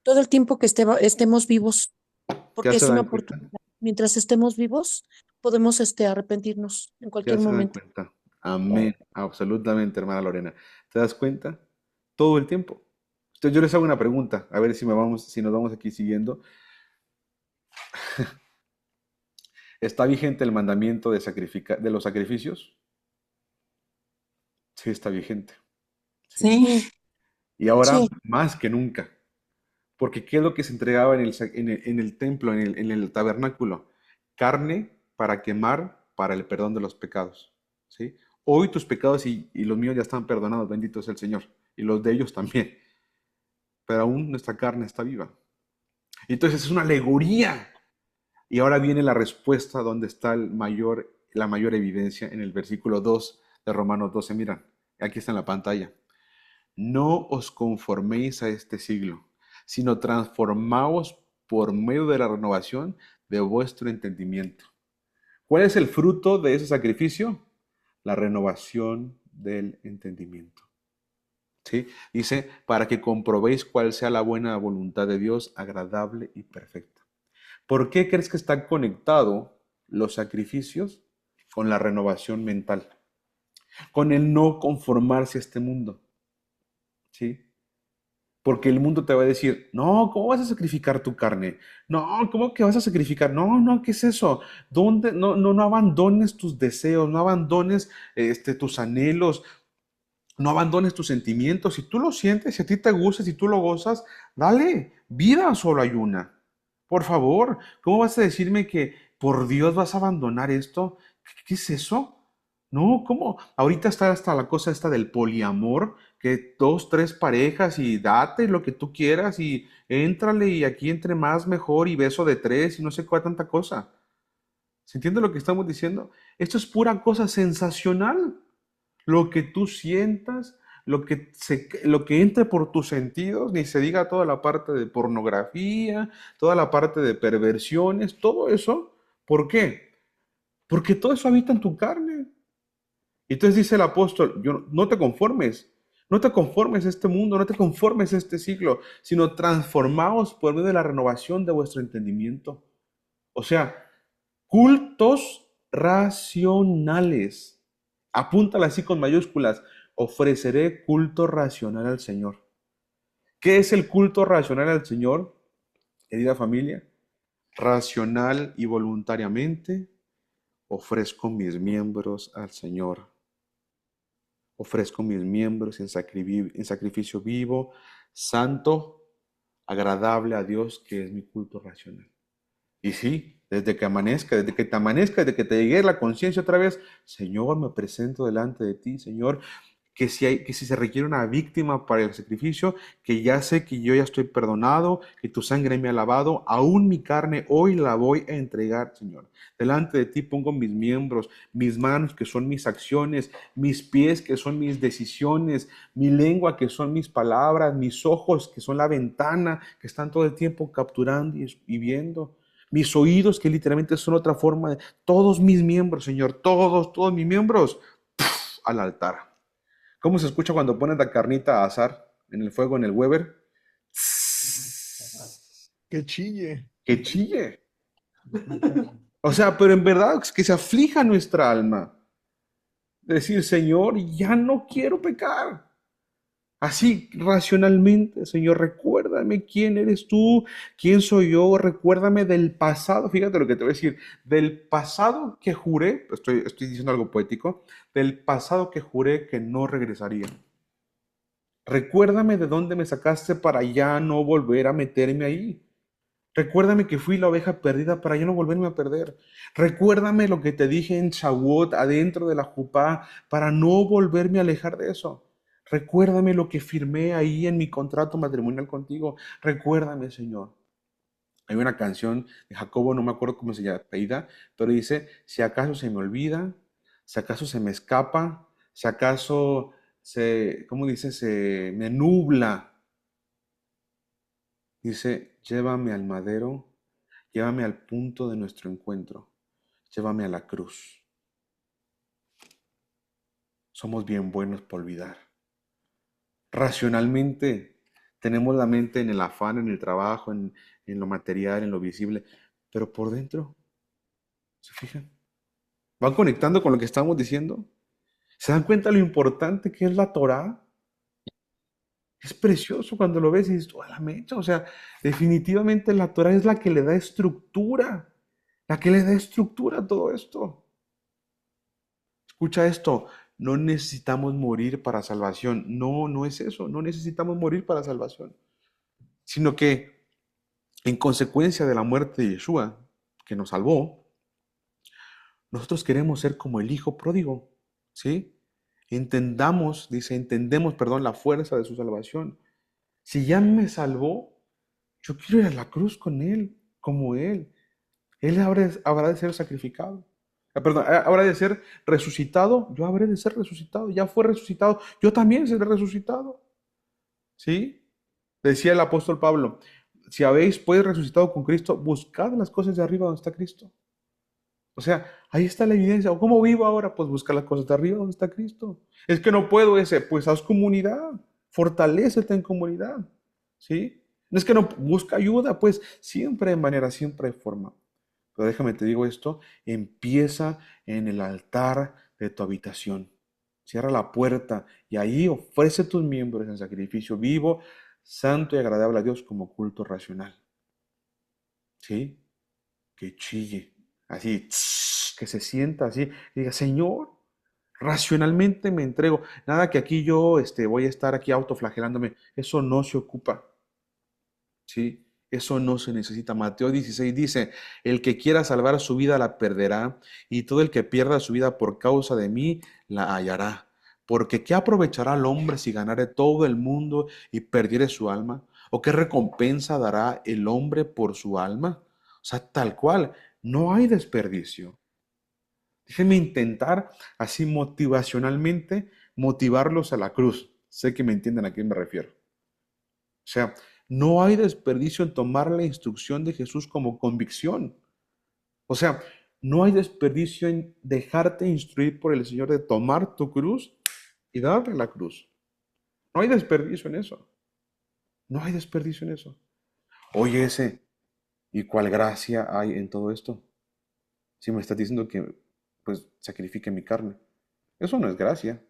Todo el tiempo que estemos vivos, ¿Ya porque se es una dan cuenta? oportunidad. Mientras estemos vivos, podemos arrepentirnos en ¿Ya cualquier se dan momento. cuenta? Amén. Absolutamente, hermana Lorena. ¿Te das cuenta? Todo el tiempo. Entonces yo les hago una pregunta, a ver si nos vamos aquí siguiendo. ¿Está vigente el mandamiento de los sacrificios? Sí, está vigente. ¿Sí? Sí, Y ahora Sí, más que nunca. Porque ¿qué es lo que se entregaba en el templo, en el tabernáculo? Carne para quemar para el perdón de los pecados. ¿Sí? Hoy tus pecados y los míos ya están perdonados, bendito sea el Señor. Y los de ellos también. Pero aún nuestra carne está viva. Entonces es una alegoría. Y ahora viene la respuesta donde está la mayor evidencia en el versículo 2 de Romanos 12. Mira, aquí está en la pantalla. No os conforméis a este siglo, sino transformaos por medio de la renovación de vuestro entendimiento. ¿Cuál es el fruto de ese sacrificio? La renovación del entendimiento. ¿Sí? Dice, para que comprobéis cuál sea la buena voluntad de Dios, agradable y perfecta. ¿Por qué crees que están conectados los sacrificios con la renovación mental? Con el no conformarse a este mundo. ¿Sí? Porque el mundo te va a decir, no, ¿cómo vas a sacrificar tu carne? No, ¿cómo que vas a sacrificar? No, no, ¿qué es eso? ¿Dónde? No, no, no abandones tus deseos, no abandones tus anhelos, no abandones tus sentimientos. Si tú lo sientes, si a ti te gusta, si tú lo gozas, dale, vida solo hay una. Por favor, ¿cómo vas a decirme que por Dios vas a abandonar esto? ¿Qué es eso? No, ¿cómo? Ahorita está hasta la cosa esta del poliamor, que dos, tres parejas y date lo que tú quieras y éntrale y aquí entre más mejor y beso de tres y no sé cuál tanta cosa. ¿Se entiende lo que estamos diciendo? Esto es pura cosa sensacional. Lo que tú sientas, lo que entre por tus sentidos, ni se diga toda la parte de pornografía, toda la parte de perversiones, todo eso. ¿Por qué? Porque todo eso habita en tu carne. Y entonces dice el apóstol, no te conformes, no te conformes a este mundo, no te conformes a este siglo, sino transformaos por medio de la renovación de vuestro entendimiento. O sea, cultos racionales. Apúntala así con mayúsculas. Ofreceré culto racional al Señor. ¿Qué es el culto racional al Señor, querida familia? Racional y voluntariamente ofrezco mis miembros al Señor. Ofrezco mis miembros en sacrificio vivo, santo, agradable a Dios, que es mi culto racional. Y sí, desde que amanezca, desde que te llegue la conciencia otra vez, Señor, me presento delante de ti, Señor, que si se requiere una víctima para el sacrificio, que ya sé que yo ya estoy perdonado, que tu sangre me ha lavado, aún mi carne hoy la voy a entregar, Señor. Delante de ti pongo mis miembros, mis manos que son mis acciones, mis pies que son mis decisiones, mi lengua que son mis palabras, mis ojos que son la ventana que están todo el tiempo capturando y viendo. Mis oídos que literalmente son otra forma de todos mis miembros, Señor, todos mis miembros al altar. ¿Cómo se escucha cuando pones la carnita a asar en el fuego, en el Weber? Que chille. Que chille. O sea, pero en verdad es que se aflija nuestra alma. Decir, Señor, ya no quiero pecar. Así racionalmente, Señor, recuérdame quién eres tú, quién soy yo, recuérdame del pasado. Fíjate lo que te voy a decir, del pasado que juré, estoy diciendo algo poético, del pasado que juré que no regresaría. Recuérdame de dónde me sacaste para ya no volver a meterme ahí. Recuérdame que fui la oveja perdida para ya no volverme a perder. Recuérdame lo que te dije en Shavuot, adentro de la jupá, para no volverme a alejar de eso. Recuérdame lo que firmé ahí en mi contrato matrimonial contigo. Recuérdame, Señor. Hay una canción de Jacobo, no me acuerdo cómo se llama, pero dice, si acaso se me olvida, si acaso se me escapa, si acaso ¿cómo dice? Se me nubla. Dice, llévame al madero, llévame al punto de nuestro encuentro, llévame a la cruz. Somos bien buenos por olvidar. Racionalmente tenemos la mente en el afán, en el trabajo, en lo material, en lo visible, pero por dentro, ¿se fijan? ¿Van conectando con lo que estamos diciendo? ¿Se dan cuenta lo importante que es la Torá? Es precioso cuando lo ves y dices, "Oh, la mecha". O sea, definitivamente la Torá es la que le da estructura, la que le da estructura a todo esto. Escucha esto, no necesitamos morir para salvación. No, no es eso, no necesitamos morir para salvación, sino que en consecuencia de la muerte de Yeshua, que nos salvó, nosotros queremos ser como el hijo pródigo, ¿sí? Entendemos, perdón, la fuerza de su salvación. Si ya me salvó, yo quiero ir a la cruz con él, como él. Él habrá de ser sacrificado. Perdón, habrá de ser resucitado. Yo habré de ser resucitado. Ya fue resucitado. Yo también seré resucitado. ¿Sí? Decía el apóstol Pablo, si habéis pues resucitado con Cristo, buscad las cosas de arriba donde está Cristo. O sea, ahí está la evidencia. ¿Cómo vivo ahora? Pues busca las cosas de arriba donde está Cristo. Es que no puedo pues haz comunidad. Fortalécete en comunidad. ¿Sí? No es que no busca ayuda, pues siempre hay manera, siempre hay forma. Pero déjame te digo esto, empieza en el altar de tu habitación. Cierra la puerta y ahí ofrece tus miembros en sacrificio vivo, santo y agradable a Dios como culto racional. ¿Sí? Que chille, así, que se sienta así, y diga, Señor, racionalmente me entrego. Nada que aquí yo voy a estar aquí autoflagelándome. Eso no se ocupa. ¿Sí? Eso no se necesita. Mateo 16 dice, el que quiera salvar su vida la perderá, y todo el que pierda su vida por causa de mí la hallará. Porque ¿qué aprovechará el hombre si ganare todo el mundo y perdiere su alma? ¿O qué recompensa dará el hombre por su alma? O sea, tal cual, no hay desperdicio. Déjenme intentar así motivacionalmente motivarlos a la cruz. Sé que me entienden a quién me refiero. O sea, no hay desperdicio en tomar la instrucción de Jesús como convicción. O sea, no hay desperdicio en dejarte instruir por el Señor de tomar tu cruz y darle la cruz. No hay desperdicio en eso. No hay desperdicio en eso. Oye, ¿y cuál gracia hay en todo esto? Si me estás diciendo que, pues, sacrifique mi carne. Eso no es gracia.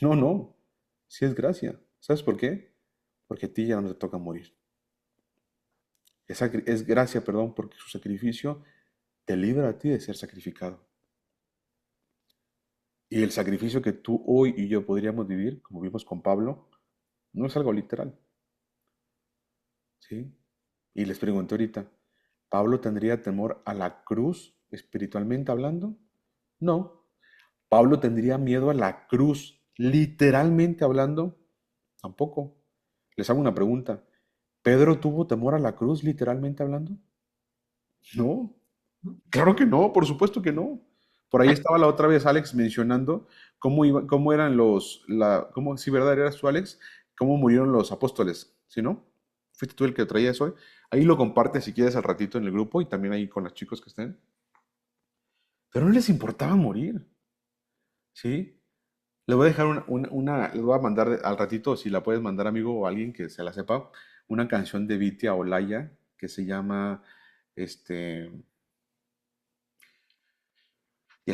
No, no. Sí es gracia. ¿Sabes por qué? Porque a ti ya no te toca morir. Es gracia, perdón, porque su sacrificio te libra a ti de ser sacrificado. Y el sacrificio que tú hoy y yo podríamos vivir, como vimos con Pablo, no es algo literal. ¿Sí? Y les pregunté ahorita, ¿Pablo tendría temor a la cruz espiritualmente hablando? No. ¿Pablo tendría miedo a la cruz literalmente hablando? Tampoco. Les hago una pregunta. ¿Pedro tuvo temor a la cruz literalmente hablando? No. Claro que no, por supuesto que no. Por ahí estaba la otra vez Alex mencionando cómo eran si verdad eras tú, Alex, cómo murieron los apóstoles, ¿sí no? Fuiste tú el que traía eso hoy. Ahí lo compartes si quieres al ratito en el grupo y también ahí con los chicos que estén. Pero no les importaba morir, ¿sí? Le voy a dejar les voy a mandar al ratito, si la puedes mandar, amigo, o alguien que se la sepa, una canción de Vitia Olaya que se llama, ya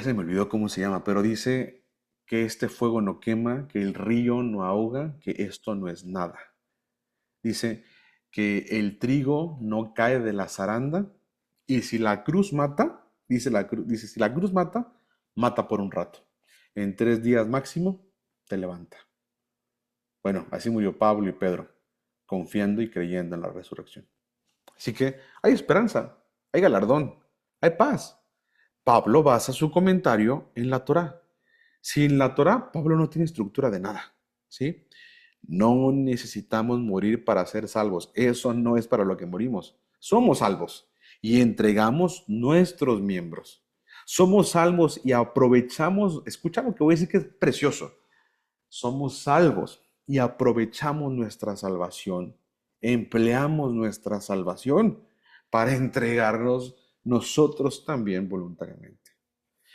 se me olvidó cómo se llama, pero dice que este fuego no quema, que el río no ahoga, que esto no es nada. Dice que el trigo no cae de la zaranda y si la cruz mata, dice, si la cruz mata, mata por un rato. En 3 días máximo, te levanta. Bueno, así murió Pablo y Pedro, confiando y creyendo en la resurrección. Así que hay esperanza, hay galardón, hay paz. Pablo basa su comentario en la Torá. Sin la Torá, Pablo no tiene estructura de nada, ¿sí? No necesitamos morir para ser salvos. Eso no es para lo que morimos. Somos salvos y entregamos nuestros miembros. Somos salvos y aprovechamos, escucha lo que voy a decir que es precioso. Somos salvos y aprovechamos nuestra salvación. Empleamos nuestra salvación para entregarnos nosotros también voluntariamente.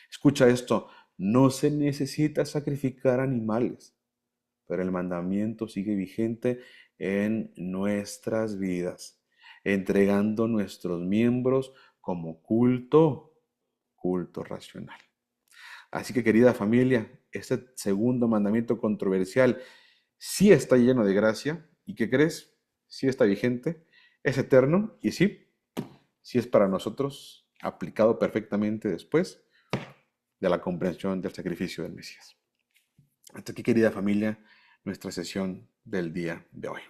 Escucha esto, no se necesita sacrificar animales, pero el mandamiento sigue vigente en nuestras vidas, entregando nuestros miembros como culto racional. Así que, querida familia, este segundo mandamiento controversial sí está lleno de gracia. ¿Y qué crees? Sí está vigente, es eterno y sí es para nosotros aplicado perfectamente después de la comprensión del sacrificio del Mesías. Hasta aquí, querida familia, nuestra sesión del día de hoy.